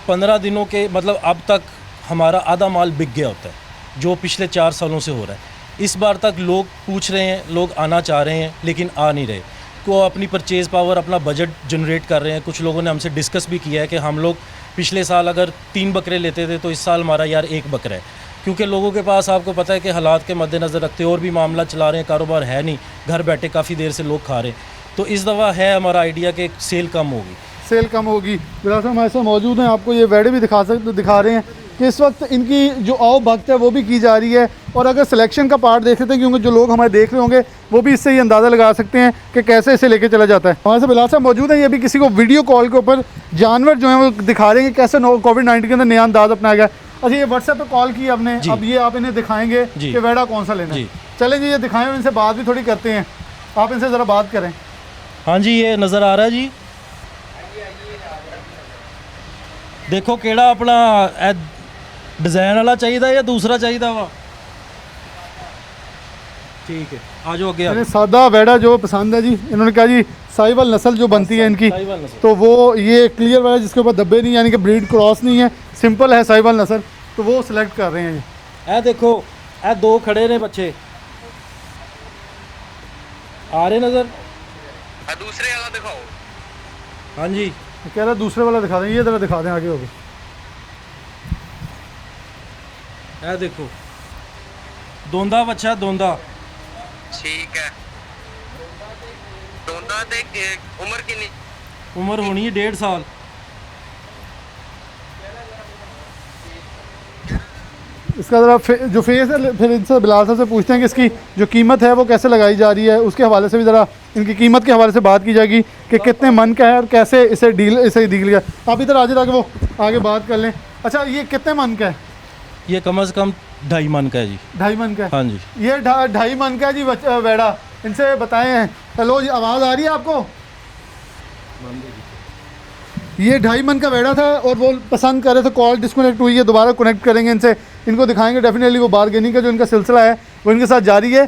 15 दिनों के मतलब अब तक हमारा आधा माल बिक गया होता है, जो पिछले 4 सालों से हो रहा है। इस बार तक लोग पूछ रहे हैं, लोग आना चाह रहे हैं लेकिन आ नहीं रहे, को अपनी परचेज़ पावर, अपना बजट जनरेट कर रहे हैं। कुछ लोगों ने हमसे डिस्कस भी किया है कि हम लोग पिछले साल अगर 3 बकरे लेते थे तो इस साल हमारा यार 1 बकरा है, क्योंकि लोगों के पास आपको पता है कि हालात के मद्देनज़र रखते और भी मामला चला रहे हैं, कारोबार है नहीं, घर बैठे काफ़ी देर से लोग खा रहे हैं। तो इस दफ़ा है हमारा आइडिया कि सेल कम होगी। सेल कम होगी। बिलाल साहब हमारे साथ मौजूद हैं, आपको ये वेड़े भी दिखा रहे हैं कि इस वक्त इनकी जो आओ भक्त है वो भी की जा रही है। और अगर सिलेक्शन का पार्ट देख लेते हैं, क्योंकि जो लोग हमारे देख रहे होंगे वो भी इससे ही अंदाज़ा लगा सकते हैं कि कैसे इसे लेके चला जाता है। हमारे साथ बिलाल साहब मौजूद हैं, ये भी किसी को वीडियो कॉल के ऊपर जानवर जो हैं वो दिखा रहे हैं कि कैसे कोविड-19 के अंदर नया अंदाज़ अपनाया गया। अच्छा, ये व्हाट्सएप पे कॉल की आपने, अब ये आप इन्हें दिखाएंगे कि वेड़ा कौन सा लेना है? चलें जी, ये दिखाएं और इनसे बात भी थोड़ी करते हैं। आप इनसे ज़रा बात करें। हाँ जी, ये नज़र आ रहा है जी, देखो केड़ा अपना डिज़ाइन वाला चाहिए या दूसरा चाहिए वा? ठीक है, आ जाओ आगे। इन्हें सादा वेड़ा जो पसंद है जी, इन्होंने कहा जी साहिवाल नस्ल जो बनती है इनकी, साहिवाल नस्ल। तो वो ये क्लियर वाला जिसके ऊपर धब्बे नहीं, यानी कि ब्रीड क्रॉस नहीं है, सिंपल है साहिवाल नस्ल, तो वो सिलेक्ट कर रहे हैं ये। ए देखो, ए 2 खड़े ने बच्चे आ रहे नज़र, दूसरे वाला दिखाओ। हाँ जी, कह रहा दूसरे वाला दिखा दें, ये ज़रा दिखा दें आगे होगी। ए देखो, दोंदा बच्चा, दोंदा। ठीक है, दोंदा ते उम्र कितनी? उम्र होनी है 1.5 साल। इसका ज़रा जो फेस है, फिर इनसे बिलाल साहब से पूछते हैं कि इसकी जो कीमत है वो कैसे लगाई जा रही है, उसके हवाले से भी ज़रा इनकी कीमत के हवाले से बात की जाएगी कि कितने मन का है और कैसे इसे डील किया। आप इधर आ जाए ताकि वो आगे बात कर लें। अच्छा, ये कितने मन का है? ये कम से कम 2.5 मन का है जी। 2.5 मन का है? हाँ जी, ये 2.5 मन का है जी वेड़ा। इनसे बताएं। हेलो जी, आवाज़ आ रही है आपको? ये 2.5 मन का वेड़ा था और वो पसंद कर रहे थे, कॉल डिस्कनेक्ट हुई है, दोबारा कनेक्ट करेंगे इनसे, इनको दिखाएंगे डेफिनेटली। वो बारगेनिंग का जो इनका सिलसिला है वो इनके साथ जारी है।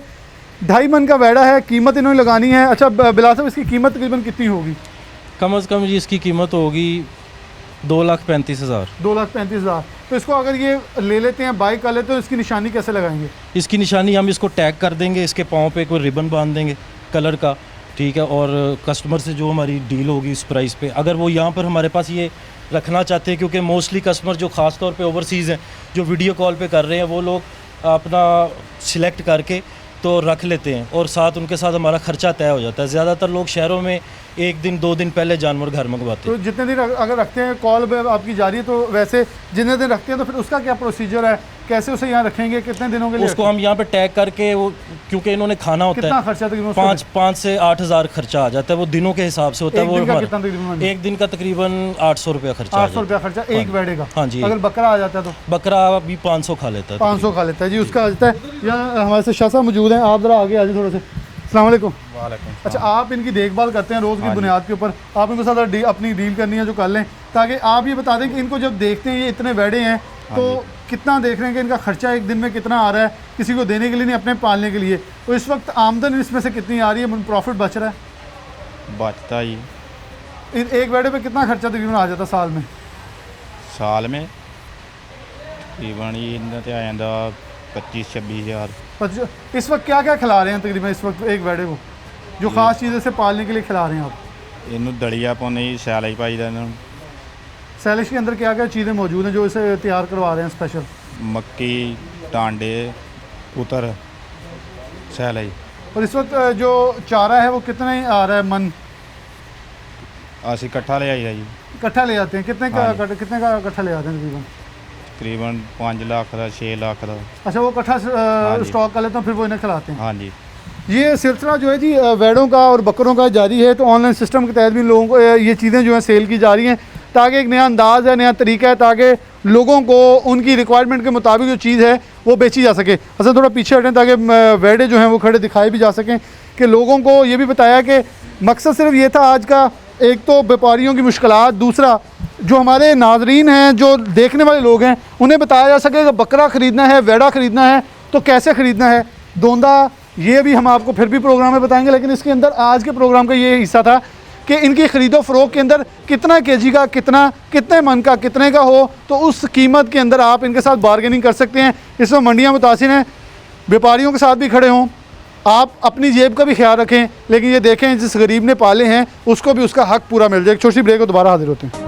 2.5 मन का वेड़ा है, कीमत इन्होंने लगानी है। अच्छा बिलाल साहब, इसकी कीमत तकरीबन कितनी होगी? कम से कम जी इसकी कीमत होगी 2,35,000। 2,35,000। तो इसको अगर ये ले लेते हैं, बाई कर लेते हैं, तो इसकी निशानी कैसे लगाएंगे? इसकी निशानी हम इसको टैग कर देंगे, इसके पाँव पे कोई रिबन बांध देंगे कलर का, ठीक है। और कस्टमर से जो हमारी डील होगी इस प्राइस पे, अगर वो यहाँ पर हमारे पास ये रखना चाहते हैं, क्योंकि मोस्टली कस्टमर जो ख़ास तौर पे ओवरसीज़ हैं जो वीडियो कॉल पे कर रहे हैं, वो लोग अपना सिलेक्ट करके तो रख लेते हैं और साथ उनके साथ हमारा ख़र्चा तय हो जाता है। ज़्यादातर लोग शहरों में 1 दिन 2 दिन पहले जानवर घर मंगवाते हैं। तो जितने दिन अगर रखते हैं, कॉल आपकी जारी है, तो वैसे जितने दिन रखते हैं तो फिर उसका क्या प्रोसीजर है, कैसे उसे यहाँ रखेंगे, कितने दिनों के लिए? उसको हम यहाँ पे टैग करके, वो क्योंकि इन्होंने खाना होता कितना है, खर्चा तकरीबन? 5 से 8 हज़ार खर्चा आ जाता है, वो दिनों के हिसाब से होता है। वो हमारा 1 दिन का तकरीबन 800 रुपया खर्चा। 800 रुपया खर्चा एक वेड़े का? हाँ जी। अगर बकरा आ जाता है तो? बकरा भी 500 खा लेता है। 500 खा लेता है जी, उसका आ जाता है। यहाँ हमारे से शाह साहब मौजूद हैं, आप ज़रा आगे आ जाए थोड़े से। अस्सलाम वालेकुम। अच्छा, आप इनकी देखभाल करते हैं रोज़ की बुनियाद के ऊपर, आप इनके साथ अपनी डील करनी है जो कर लें, ताकि आप ये बता दें कि इनको जब देखते हैं ये इतने वेड़े हैं तो कितना देख रहे हैं कि इनका खर्चा एक दिन में कितना आ रहा है, किसी को देने के लिए नहीं, अपने पालने के लिए, तो इस वक्त आमदन इसमें से कितनी आ रही है, प्रॉफिट बच रहा है? बचता ही। एक वेड़े पे कितना खर्चा तकरीबन आ जाता साल में? साल में तकरीबन इन्ना ते आ जाता 25-26 हज़ार। इस वक्त क्या क्या खिला रहे हैं तकरीबन इस वक्त एक वेड़े को, जो ख़ास चीज़ें से पालने के लिए खिला रहे हैं आप? इनू दलिया पाने, सैलज पाई दा इन्हू। सैलिश के अंदर क्या क्या चीज़ें मौजूद हैं जो इसे तैयार करवा रहे हैं स्पेशल? मक्की, टांडे, उतर, सैलज। और इस वक्त जो चारा है वो कितना ही आ रहा है मन? असी कट्ठा ले आई जी। इकट्ठा ले आते हैं? कितने का इकट्ठा ले आते हैं तकरीबन? तकरीबन 5 लाख का, 6 लाख का। अच्छा, वो इकट्ठा स्टॉक कर लेते हैं, फिर वो इन्हें खिलाते हैं? हाँ जी। ये सिलसिला जो है जी वेड़ों का और बकरों का जारी है, तो ऑनलाइन सिस्टम के तहत भी लोगों को ये चीज़ें जो हैं सेल की जा रही हैं। ताकि एक नया अंदाज़ है, नया तरीका है, ताकि लोगों को उनकी रिक्वायरमेंट के मुताबिक जो चीज़ है वो बेची जा सके। असल थोड़ा पीछे हटें ताकि वेड़े जो हैं वो खड़े दिखाए भी जा सकें, कि लोगों को ये भी बताया कि मकसद सिर्फ ये था आज का, एक तो व्यापारियों की मुश्किलात, दूसरा जो हमारे नाजरीन हैं, जो देखने वाले लोग हैं, उन्हें बताया जा सके कि बकरा ख़रीदना है, वेड़ा ख़रीदना है तो कैसे ख़रीदना है। दोंदा ये भी हम आपको फिर भी प्रोग्राम में बताएंगे, लेकिन इसके अंदर आज के प्रोग्राम का ये हिस्सा था कि इनकी ख़रीदो फ़रोख्त के अंदर कितना केजी का, कितने मन का, कितने का हो तो उस कीमत के अंदर आप इनके साथ बारगेनिंग कर सकते हैं। इसमें मंडियाँ मुतासिर हैं, व्यापारियों के साथ भी खड़े हों, आप अपनी जेब का भी ख्याल रखें, लेकिन ये देखें जिस गरीब ने पाले हैं उसको भी उसका हक पूरा मिल जाए। एक छोटी ब्रेक को दोबारा हाजिर होते हैं।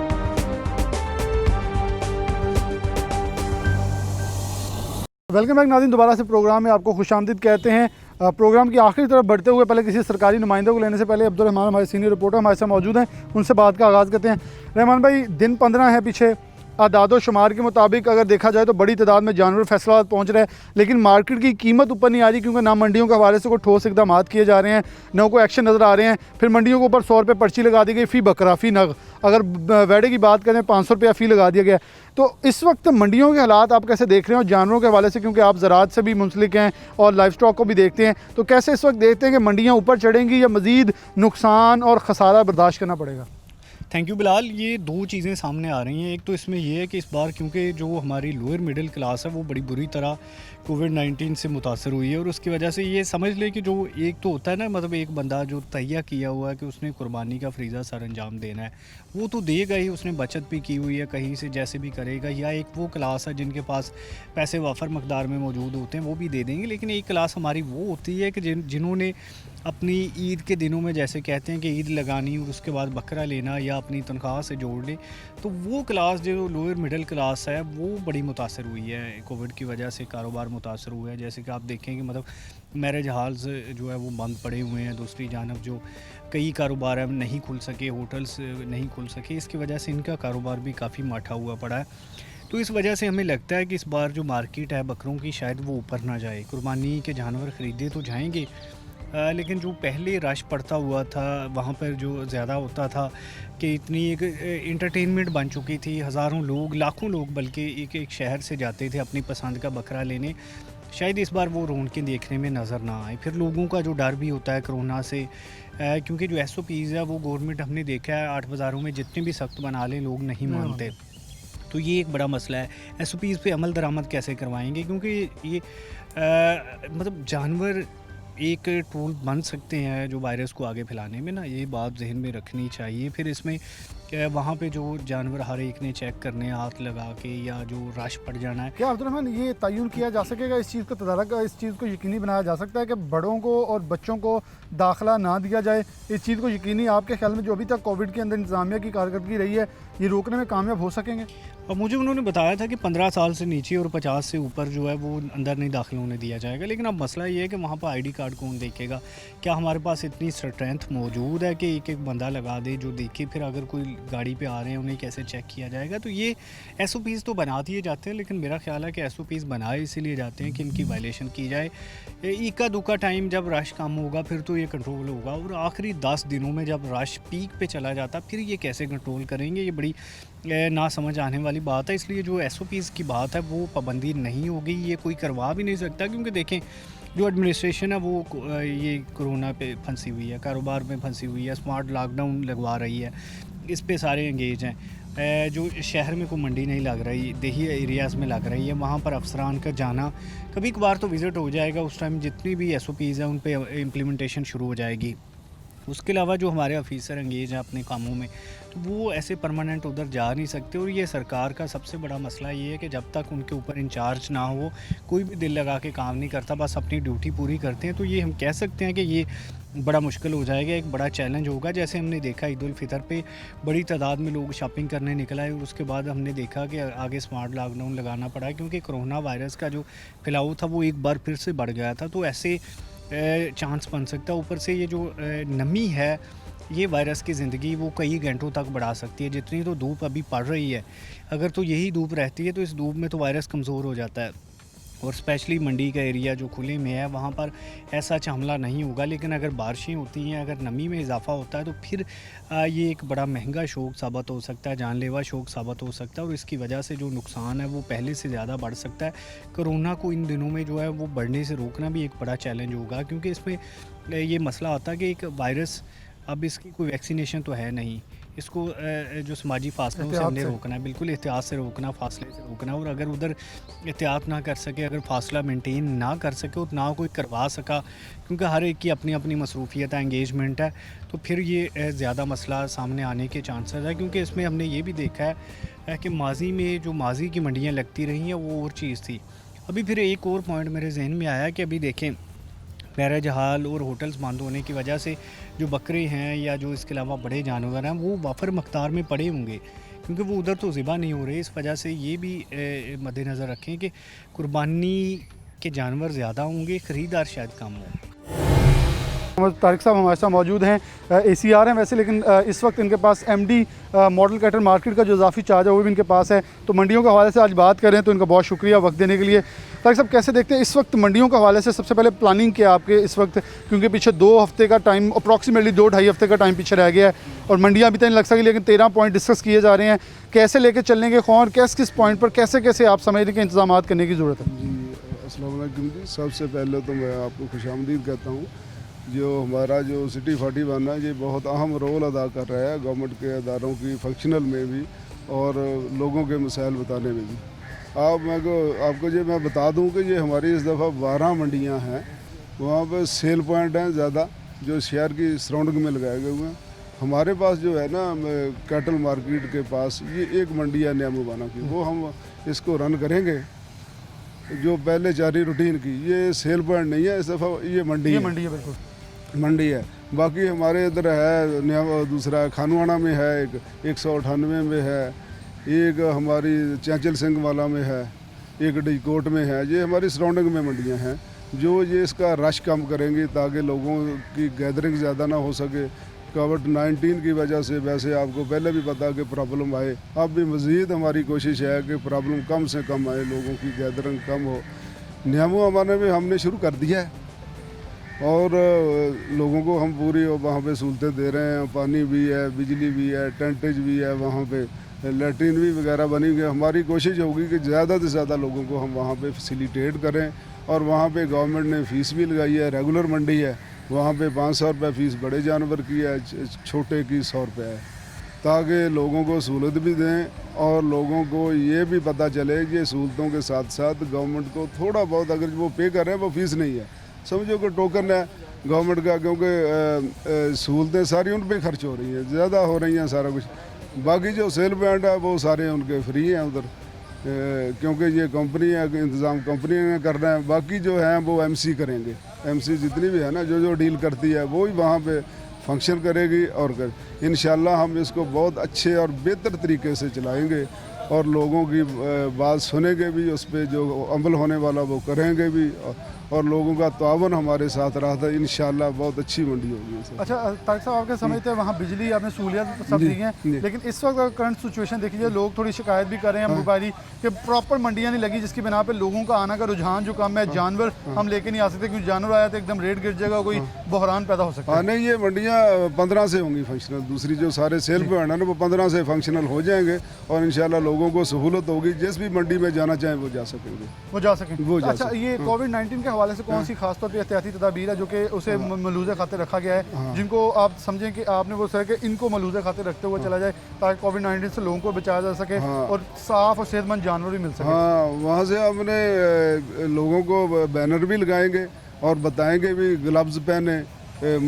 वेलकम बैक नाज़रीन, दोबारा से प्रोग्राम में आपको खुशामदीद कहते हैं। प्रोग्राम की आखिरी तरफ बढ़ते हुए पहले किसी सरकारी नुमाइंदे को लेने से पहले अब्दुल रहमान हमारे सीनियर रिपोर्टर हमारे साथ मौजूद हैं, उनसे बात का आगाज़ करते हैं। रहमान भाई, दिन 15 है पीछे, आदादो शुमार के मुताबिक अगर देखा जाए तो बड़ी तादाद में जानवर फैसलाबाद पहुंच रहे हैं, लेकिन मार्केट की कीमत ऊपर नहीं आ रही, क्योंकि ना मंडियों के हवाले से कोई ठोस इकदाम किए जा रहे हैं, न कोई एक्शन नज़र आ रहे हैं। फिर मंडियों के ऊपर 100 रुपये पर्ची लगा दी गई फ़ी बकरा, फ़ी नग। अगर वेड़े की बात करें 500 रुपया फ़ी लगा दिया गया। तो इस वक्त मंडियों के हालात आप कैसे देख रहे हो जानवरों के हवाले से, क्योंकि आप ज़राअत से भी मुंसलिक हैं और लाइफ स्टॉक को भी देखते हैं, तो कैसे इस वक्त देखते हैं कि मंडियाँ ऊपर चढ़ेंगी या मज़ीद नुकसान और ख़सारा बर्दाश्त करना पड़ेगा? Thank you Bilal. ये दो चीज़ें सामने आ रही हैं। एक तो इसमें ये है कि इस बार क्योंकि जो हमारी लोअर मिडिल क्लास है वो बड़ी बुरी तरह कोविड-19 से मुतासर हुई है, और उसकी वजह से ये समझ ले कि जो एक तो होता है ना, मतलब एक बंदा जो तैयार किया हुआ है कि उसने कुर्बानी का फ्रीज़ा सर अंजाम देना है, वो तो देगा ही, उसने बचत भी की हुई है कहीं से जैसे भी करेगा। या एक वो क्लास है जिनके पास पैसे वाफर मकदार में मौजूद होते हैं, वो भी दे देंगे। लेकिन एक क्लास हमारी वो होती है कि जिन्होंने अपनी ईद के दिनों में जैसे कहते हैं कि ईद लगानी और उसके बाद बकरा लेना या अपनी तनख्वाह से जोड़ ले, तो वो क्लास जो लोअर मिडिल क्लास है वो बड़ी मुतासर हुई है कोविड की वजह से। कारोबार मुतासर हुआ है, जैसे कि आप देखें कि मतलब मैरिज हॉल्स जो है वो बंद पड़े हुए हैं, दूसरी जानब जो कई कारोबार है नहीं खुल सके, होटल्स नहीं खुल सके, इसकी वजह से इनका कारोबार भी काफ़ी माठा हुआ पड़ा है। तो इस वजह से हमें लगता है कि इस बार जो मार्केट है बकरों की शायद वो ऊपर ना जाए। कुर्बानी के जानवर ख़रीदे तो जाएंगे, लेकिन जो पहले रश पड़ता हुआ था वहाँ पर जो ज़्यादा होता था कि इतनी एक इंटरटेनमेंट बन चुकी थी, हज़ारों लोग, लाखों लोग बल्कि एक शहर से जाते थे अपनी पसंद का बकरा लेने, शायद इस बार वो रौनकें देखने में नज़र ना आए। फिर लोगों का जो डर भी होता है कोरोना से, क्योंकि जो SOPs है वो गवर्नमेंट हमने देखा है 8 बाज़ारों में जितने भी सख्त बना लें लोग नहीं मानते, तो ये एक बड़ा मसला है। SOPs पे अमल दरामद कैसे करवाएंगे, क्योंकि ये मतलब जानवर एक टूल बन सकते हैं जो वायरस को आगे फैलाने में ना, ये बात जहन में रखनी चाहिए। फिर इसमें वहाँ पे जो जानवर हर एक ने चेक करने हाथ लगा के या जो रश पड़ जाना है। क्या अब्दुल रहमान ये तयन किया जा सकेगा, इस चीज़ को तदारक, इस चीज़ को यकीनी बनाया जा सकता है कि बड़ों को और बच्चों को दाखिला ना दिया जाए? इस चीज़ को यकीनी आपके ख्याल में जो अभी तक कोविड के अंदर इंतजामिया की कारकर्दगी रही है, ये रोकने में कामयाब हो सकेंगे? और मुझे उन्होंने बताया था कि 15 साल से नीचे और 50 से ऊपर जो है वो अंदर नहीं दाखिल होने दिया जाएगा। लेकिन अब मसला ये है कि वहाँ पर ID कार्ड कौन देखेगा? क्या हमारे पास इतनी स्ट्रेंथ मौजूद है कि एक बंदा लगा दे जो देखे, फिर अगर कोई गाड़ी पे आ रहे हैं उन्हें कैसे चेक किया जाएगा? तो ये SOPs तो बना दिए जाते हैं, लेकिन मेरा ख्याल है कि SOPs बनाए इसीलिए जाते हैं कि इनकी वायलेशन की जाए। इक्का दुक्का टाइम जब रश कम होगा फिर तो ये कंट्रोल होगा, और आखिरी 10 दिनों में जब रश पीक पे चला जाता फिर ये कैसे कंट्रोल करेंगे? ये बड़ी ना समझ आने वाली बात है। इसलिए जो SOPs की बात है वो पाबंदी नहीं होगी, ये कोई करवा भी नहीं सकता, क्योंकि देखें जो एडमिनिस्ट्रेशन है वो ये कोरोना पे फंसी हुई है, कारोबार में फंसी हुई है, स्मार्ट लॉकडाउन लगवा रही है, इस पे सारे एंगेज हैं। जो शहर में कोई मंडी नहीं लग रही, देही एरियाज़ में लग रही है, वहाँ पर अफसरान का जाना कभी कभार तो विज़िट हो जाएगा, उस टाइम जितनी भी SOPs हैं उन पे इम्प्लीमेंटेशन शुरू हो जाएगी। उसके अलावा जो हमारे ऑफिसर एंगेज हैं अपने कामों में, तो वो ऐसे परमानेंट उधर जा नहीं सकते। और ये सरकार का सबसे बड़ा मसला ये है कि जब तक उनके ऊपर इंचार्ज ना हो कोई भी दिल लगा के काम नहीं करता, बस अपनी ड्यूटी पूरी करते हैं। तो ये हम कह सकते हैं कि ये बड़ा मुश्किल हो जाएगा, एक बड़ा चैलेंज होगा। जैसे हमने देखा ईद उल फितर पे बड़ी तादाद में लोग शॉपिंग करने निकल आए, और उसके बाद हमने देखा कि आगे स्मार्ट लॉकडाउन लगाना पड़ा, क्योंकि कोरोना वायरस का जो फैलाव था वो एक बार फिर से बढ़ गया था। तो ऐसे चांस बन सकता है। ऊपर से ये जो नमी है ये वायरस की ज़िंदगी वो कई घंटों तक बढ़ा सकती है। जितनी तो धूप अभी पड़ रही है, अगर तो यही धूप रहती है तो इस धूप में तो वायरस कमज़ोर हो जाता है। और स्पेशली मंडी का एरिया जो खुले में है वहाँ पर ऐसा हमला नहीं होगा। लेकिन अगर बारिशें होती हैं, अगर नमी में इजाफा होता है तो फिर ये एक बड़ा महंगा शौक साबित हो सकता है, जानलेवा शौक साबित हो सकता है और इसकी वजह से जो नुकसान है वो पहले से ज़्यादा बढ़ सकता है। कोरोना को इन दिनों में जो है वो बढ़ने से रोकना भी एक बड़ा चैलेंज होगा, क्योंकि इसमें ये मसला आता है कि एक वायरस, अब इसकी कोई वैक्सीनेशन तो है नहीं, इसको जो समाजी फासलों से हमने रोकना है, बिल्कुल एहतियात से रोकना, फासले से रोकना। और अगर उधर एहतियात ना कर सके, अगर फासला मेंटेन ना कर सके और ना कोई करवा सका, क्योंकि हर एक की अपनी अपनी मसरूफियत है, एंगेजमेंट है, तो फिर ये ज़्यादा मसला सामने आने के चांसेस है। क्योंकि इसमें हमने ये भी देखा है कि माजी में जो माजी की मंडियाँ लगती रही हैं वो और चीज़ थी। अभी फिर एक और पॉइंट मेरे जहन में आया कि अभी देखें बैरा जहाल और होटल्स बंद होने की वजह से जो बकरे हैं या जो इसके अलावा बड़े जानवर हैं वो वाफर मकदार में पड़े होंगे, क्योंकि वो उधर तो ज़िबा नहीं हो रहे। इस वजह से ये भी मद्देनज़र रखें कि कुर्बानी के जानवर ज़्यादा होंगे, ख़रीदार शायद कम हो। तारिक साहब हमारे साथ मौजूद हैं, ACR हैं वैसे, लेकिन इस वक्त इनके पास MD मॉडल कैटल मार्केट का जो इजाफी चार्ज है वो भी इनके पास है। तो मंडियों के हवाले से आज बात करें तो इनका बहुत शुक्रिया वक्त देने के लिए। तारिक साहब कैसे देखते हैं इस वक्त मंडियों के हवाले से? सबसे पहले प्लानिंग क्या आपके इस वक्त, क्योंकि पीछे 2 हफ्ते का टाइम, अप्रॉक्सीमेटली 2-2.5 हफ्ते का टाइम पीछे रह गया है और मंडियाँ अभी तक नहीं लग सकी, लेकिन 13 पॉइंट डिस्कस किए जा रहे हैं। कैसे लेके चलने के कौन किस पॉइंट पर कैसे कैसे आप समझने के इंतजाम करने की ज़रूरत है? जी अस्सलाम वालेकुम जी। सबसे पहले तो मैं आपको खुशामदीद कहता हूँ। जो हमारा जो सिटी 41 है ये बहुत अहम रोल अदा कर रहा है गवर्नमेंट के अदारों की फंक्शनल में भी और लोगों के मसाइल बताने में भी। आपको ये मैं बता दूं कि ये हमारी इस दफ़ा 12 मंडियां हैं, वहाँ पर सेल पॉइंट हैं ज़्यादा जो शहर की सराउंडिंग में लगाए गए हुए हैं। हमारे पास जो है ना कैटल मार्केट के पास ये एक मंडी है न्यामूबाना की, वो हम इसको रन करेंगे जो पहले जारी रूटीन की। ये सेल पॉइंट नहीं है इस दफ़ा, ये मंडी है, बिल्कुल मंडी है। बाकी हमारे इधर है दूसरा खानवाना में है, एक 198 में है, एक हमारी चैंचल सिंह वाला में है, एक डीकोट में है। ये हमारी सराउंडिंग में मंडियां हैं जो ये इसका रश कम करेंगी ताकि लोगों की गैदरिंग ज़्यादा ना हो सके। कोविड-19 की वजह से वैसे आपको पहले भी पता कि प्रॉब्लम आए, अब भी मज़ीद हमारी कोशिश है कि प्रॉब्लम कम से कम आए, लोगों की गैदरिंग कम हो। न्यामू अमाने में हमने शुरू कर दिया है और लोगों को हम पूरी वहाँ पे सहूलतें दे रहे हैं। पानी भी है, बिजली भी है, टेंटेज भी है, वहाँ पे लैट्रीन भी वगैरह बनी हुई है। हमारी कोशिश होगी कि ज़्यादा से ज़्यादा लोगों को हम वहाँ पे फैसिलिटेट करें। और वहाँ पे गवर्नमेंट ने फ़ीस भी लगाई है, रेगुलर मंडी है, वहाँ पे 500 रुपये फ़ीस बड़े जानवर की है, छोटे की 100 रुपये है, ताकि लोगों को सहूलत भी दें और लोगों को ये भी पता चले कि सहूलतों के साथ साथ गवर्नमेंट को थोड़ा बहुत अगर वो पे कर रहे हैं वो फ़ीस नहीं है, समझो कि टोकन है गवर्नमेंट का, क्योंकि सहूलतें सारी उन पे खर्च हो रही हैं, ज़्यादा हो रही हैं सारा कुछ। बाकी जो सेल पॉइंट है वो सारे उनके फ्री हैं उधर, क्योंकि ये कंपनी है, इंतज़ाम कंपनी ने करना है। बाकी जो है वो MC करेंगे, MC जितनी भी है ना जो डील करती है वो ही वहाँ पे फंक्शन करेगी और इंशाल्लाह हम इसको बहुत अच्छे और बेहतर तरीके से चलाएँगे और लोगों की बात सुनेंगे भी, उस पर जो अमल होने वाला वो करेंगे भी और लोगों का तावन हमारे साथ रहा था। इंशाल्लाह बहुत अच्छी मंडी होगी। अच्छा तारिक साहब, आपके समझते हैं वहाँ बिजली आपने सहूलियत सब दी हैं, लेकिन इस वक्त अगर करंट सिचुएशन देखिए लोग थोड़ी शिकायत भी कर रहे हैं मोबाइली कि प्रॉपर मंडियाँ नहीं लगी, जिसकी बिना पे लोगों का आना का रुझान जो कम है, जानवर हम लेके नहीं आ सकते क्योंकि जानवर आया तो एकदम रेट गिर जाएगा, कोई बहरान पैदा हो सकता है। नहीं, ये मंडियाँ 15 से होंगी फंक्शनल, दूसरी जो सारे सेल पे है ना वो 15 से फंक्शनल हो जाएंगे और इंशाल्लाह लोगों को सहूलत होगी, जिस भी मंडी में जाना चाहें वो जा सकेंगे। अच्छा, ये कोविड-19 के हवाले से कौन सी खास तौर पे एहतियाती तदाबीर है जो कि उसे मलूज़े खाते रखा गया है, जिनको आप समझें कि आपने वो सर कि इनको मलूज़े खाते रखते हुए चला जाए ताकि कोविड-19 से लोगों को बचाया जा सके और साफ़ और सेहतमंद जानवर भी मिल सके? हाँ, वहाँ से हमने लोगों को बैनर भी लगाएंगे और बताएंगे भी ग्लव्स पहने,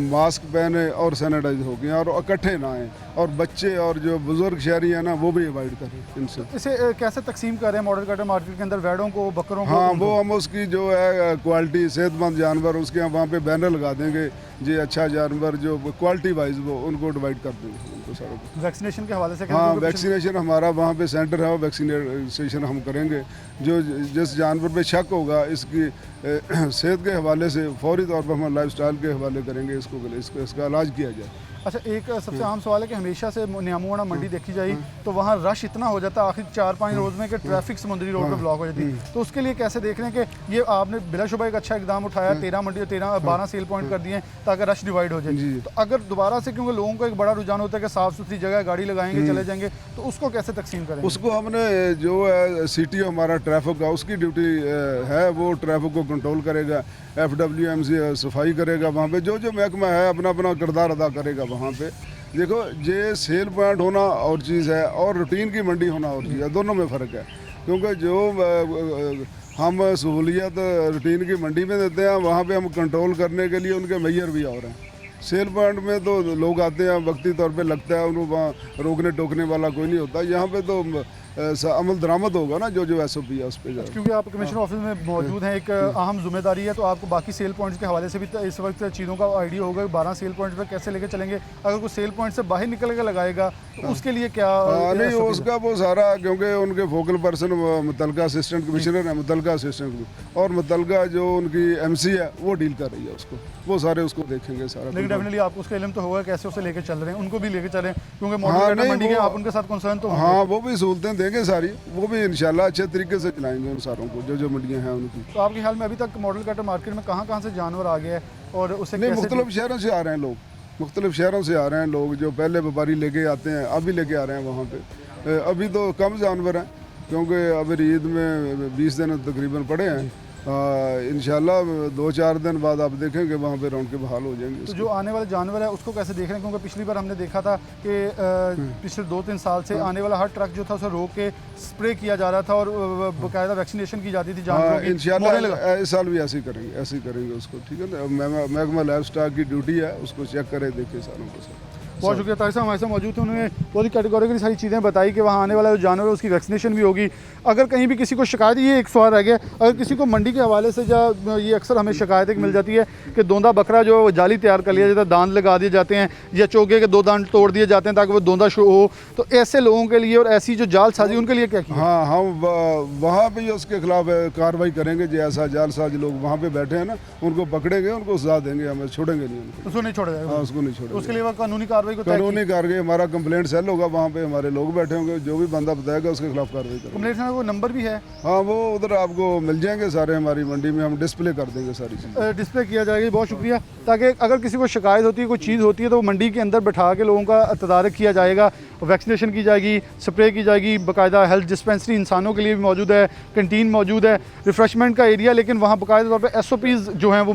मास्क पहने और सैनिटाइज हो गए और इकट्ठे ना आए और बच्चे और जो बुजुर्ग शहरी है ना वो भी अवॉइड करें इनसे। इसे कैसे तकसीम कर रहे हैं मॉडल कैटल मार्केट के अंदर, वेड़ों को, बकरों को? हाँ, वो हम उसकी जो है क्वालिटी सेहतमंद जानवर उसके वहाँ पे बैनर लगा देंगे, जी अच्छा जानवर जो क्वालिटी वाइज वो उनको डिवाइड कर देंगे उनको सारा। वैक्सीनेशन के हवाले से? हाँ, वैक्सीनेशन हमारा वहाँ पे सेंटर है, वैक्सीनेशन हम करेंगे। जो जिस जानवर पे शक होगा इसकी सेहत के हवाले से फौरी तौर पर हम लाइफ स्टाइल के हवाले करेंगे, इसका इलाज किया जाए। अच्छा, एक सबसे आम सवाल है कि हमेशा से नियामुवाड़ा मंडी देखी जाए तो वहाँ रश इतना हो जाता है आखिर 4-5 रोज़ में कि ट्रैफिक समुद्री रोड पे ब्लॉक हो जाती है, तो उसके लिए कैसे देख रहे हैं कि ये आपने बिलाशुबा एक अच्छा इकदाम उठाया, 12 सेल पॉइंट कर दिए हैं ताकि रश डिवाइड हो जाए। तो अगर दोबारा से, क्योंकि लोगों को एक बड़ा रुझान होता है कि साफ़ सुथरी जगह गाड़ी लगाएंगे चले जाएंगे, तो उसको कैसे तकसीम करेंगे? उसको हमने जो है सिटी हमारा ट्रैफिक का उसकी ड्यूटी है, वो ट्रैफिक को कंट्रोल करेगा, FWMC सफाई करेगा, वहाँ पे जो जो महकमा है अपना अपना किरदार अदा करेगा वहाँ पे। देखो, ये सेल पॉइंट होना और चीज़ है और रूटीन की मंडी होना और चीज़ है, दोनों में फ़र्क है। क्योंकि जो हम सहूलियत रूटीन की मंडी में देते हैं वहाँ पे हम कंट्रोल करने के लिए उनके मेयर भी और हैं। सेल पॉइंट में तो लोग आते हैं, वक्ती तौर पे लगता है, उनको वहाँ रोकने टोकने वाला कोई नहीं होता। यहाँ पे तो अमल दरामद होगा ना, जो जो SOP है उस पर। क्योंकि आप कमिश्नर ऑफिस में मौजूद हैं, एक अहम जिम्मेदारी है, तो आपको बाकी सेल पॉइंट्स के हवाले से भी इस वक्त चीज़ों का आइडिया होगा। 12 सेल पॉइंट्स पर कैसे लेके चलेंगे? अगर कोई सेल पॉइंट से बाहर निकल के लगाएगा तो उसके लिए क्या? नहीं, उसका वो सारा, क्योंकि उनके फोकल पर्सन मुतलका असिस्टेंट कमिश्नर है, मुतलका असिस्टेंट और मुतलका जो उनकी MC है वो डील कर रही है उसको, वो सारे उसको देखेंगे सारा। लेकिन डेफिनेटली आपको उसका इल्म तो होगा कैसे उसे लेके चल रहे हैं, उनको भी लेके चलें, क्योंकि मॉडल मंडी के आप उनके साथ कंसर्न तो। हाँ, वो भी सहूलतें देंगे सारी, वो भी इंशाल्लाह अच्छे तरीके से चलाएंगे उन सारों को, जो जो मंडियाँ हैं उनकी। तो आपके ख्याल में अभी तक मॉडल कटर मार्केट में कहाँ से जानवर आ गया है और उसे नहीं, मुख्तलिफ शहरों से आ रहे हैं लोग, मुख्तलिफ शहरों से आ रहे हैं लोग, जो पहले व्यापारी लेके आते हैं अभी लेके आ रहे हैं वहाँ पे। अभी तो कम जानवर हैं क्योंकि अभी ईद में 20 दिन तकरीबन पड़े हैं। इंशाल्लाह 2-4 दिन बाद आप देखेंगे वहाँ पे रौनक बहाल हो जाएंगे। तो जो आने वाले जानवर है उसको कैसे देख रहे हैं? क्योंकि पिछली बार हमने देखा था कि पिछले 2-3 साल से आने वाला हर ट्रक जो था उसे रोक के स्प्रे किया जा रहा था और बाकायदा वैक्सीनेशन की जाती थी जानवरों की। इंशाल्लाह इस साल भी ऐसे ही करेंगे उसको, ठीक है ना। महकमा लाइफ स्टॉक की ड्यूटी है, उसको चेक करें, देखिए सारों को सर। बहुत शुक्रिया तारिक साहब, हमारे साथ मौजूद थे। उन्होंने बहुत ही कैटेगोरिकली सारी चीज़ें बताई कि वहाँ आने वाला जो जानवर है उसकी वैक्सीनेशन भी होगी। अगर कहीं भी किसी को शिकायत, ये एक सवाल रह गया, अगर किसी को मंडी के हवाले से ये अक्सर हमें शिकायतें मिल जाती है कि दोंदा बकरा जो जाली तैयार कर लिया जाता है, दांत लगा दिए जाते हैं या चोगे के 2 दांत तोड़ दिए जाते हैं ताकि वो दोंदा शो हो, तो ऐसे लोगों के लिए और ऐसी जो जालसाजी उनके लिए क्या किया? हाँ, हम वहाँ पे उसके खिलाफ कार्रवाई करेंगे। जो ऐसा जालसाज लोग वहाँ पे बैठे हैं ना, उनको पकड़ेंगे, उनको सजा देंगे, हमें छोड़ेंगे नहीं उनको। उसको नहीं छोड़ा जाएगा? हाँ, उसको नहीं छोड़ेंगे। उसके लिए कानूनी कार्रवाई कार्रवाई हमारा कंप्लेंट सेल होगा, वहाँ पे हमारे लोग बैठे होंगे, जो भी बंदा बताएगा उसके खिलाफ कार्रवाई करेंगे। कंप्लेंट सेल वो नंबर भी है? हाँ, वो उधर आपको मिल जाएंगे सारे, हमारी मंडी में हम डिस्प्ले कर देंगे सारी चीज़ें, डिस्प्ले किया जाएगा। बहुत शुक्रिया। ताकि अगर किसी को शिकायत होती है, कोई चीज़ होती है, तो मंडी के अंदर बैठा के लोगों का तदारक किया जाएगा, वैक्सीनेशन की जाएगी, स्प्रे की जाएगी, बाकायदा हेल्थ डिस्पेंसरी इंसानों के लिए भी मौजूद है, कैंटीन मौजूद है, रिफ्रेशमेंट का एरिया, लेकिन वहाँ बाकायदा तौर पर SOPs जो हैं वो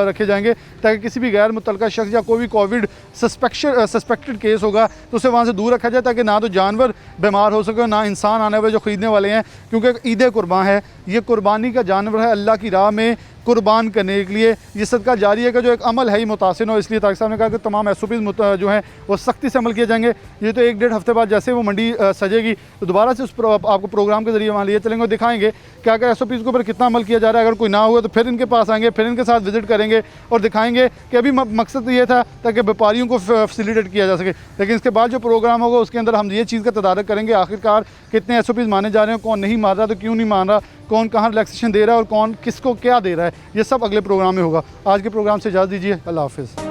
रखे जाएंगे ताकि किसी भी गैर मुतल्लका शख्स या कोई भी कोविड सस्पेक्टेड केस होगा तो उसे वहाँ से दूर रखा जाए, ताकि ना तो जानवर बीमार हो सके, ना इंसान आने वाले जो ख़रीदने वाले हैं, क्योंकि ईद कुर्बान है, ये कुर्बानी का जानवर है अल्लाह की राह में कुर्बान करने के लिए। ये सदका जारिया का जो एक अमल है ही मुतासिर हो, इसलिए तारिक साहब ने कहा कि तमाम SOPs जो हैं वो सख्ती से अमल किए जाएंगे। ये तो 1-1.5 हफ्ते बाद जैसे वो मंडी सजेगी तो दोबारा से आपको प्रोग्राम के जरिए वहाँ लिए चलेंगे और दिखाएंगे क्या क्या SOPs के ऊपर कितना अमल किया जा रहा है। अगर कोई ना हुआ तो फिर इनके पास आएंगे, फिर इनके साथ विजिट करेंगे और दिखाएंगे कि अभी मकसद ये था ताकि व्यापारियों को फैसिलिटेट किया जा सके, लेकिन इसके बाद जो प्रोग्राम होगा उसके अंदर हम ये चीज़ का तदारक करेंगे आखिरकार कितने SOPs माने जा रहे हैं, कौन नहीं मान रहा तो क्यों नहीं मान रहा, कौन कहाँ रिलैक्सेशन दे रहा है और कौन किसको क्या दे रहा है, ये सब अगले प्रोग्राम में होगा। आज के प्रोग्राम से इजाज़त दीजिए, अल्लाह हाफ़िज़।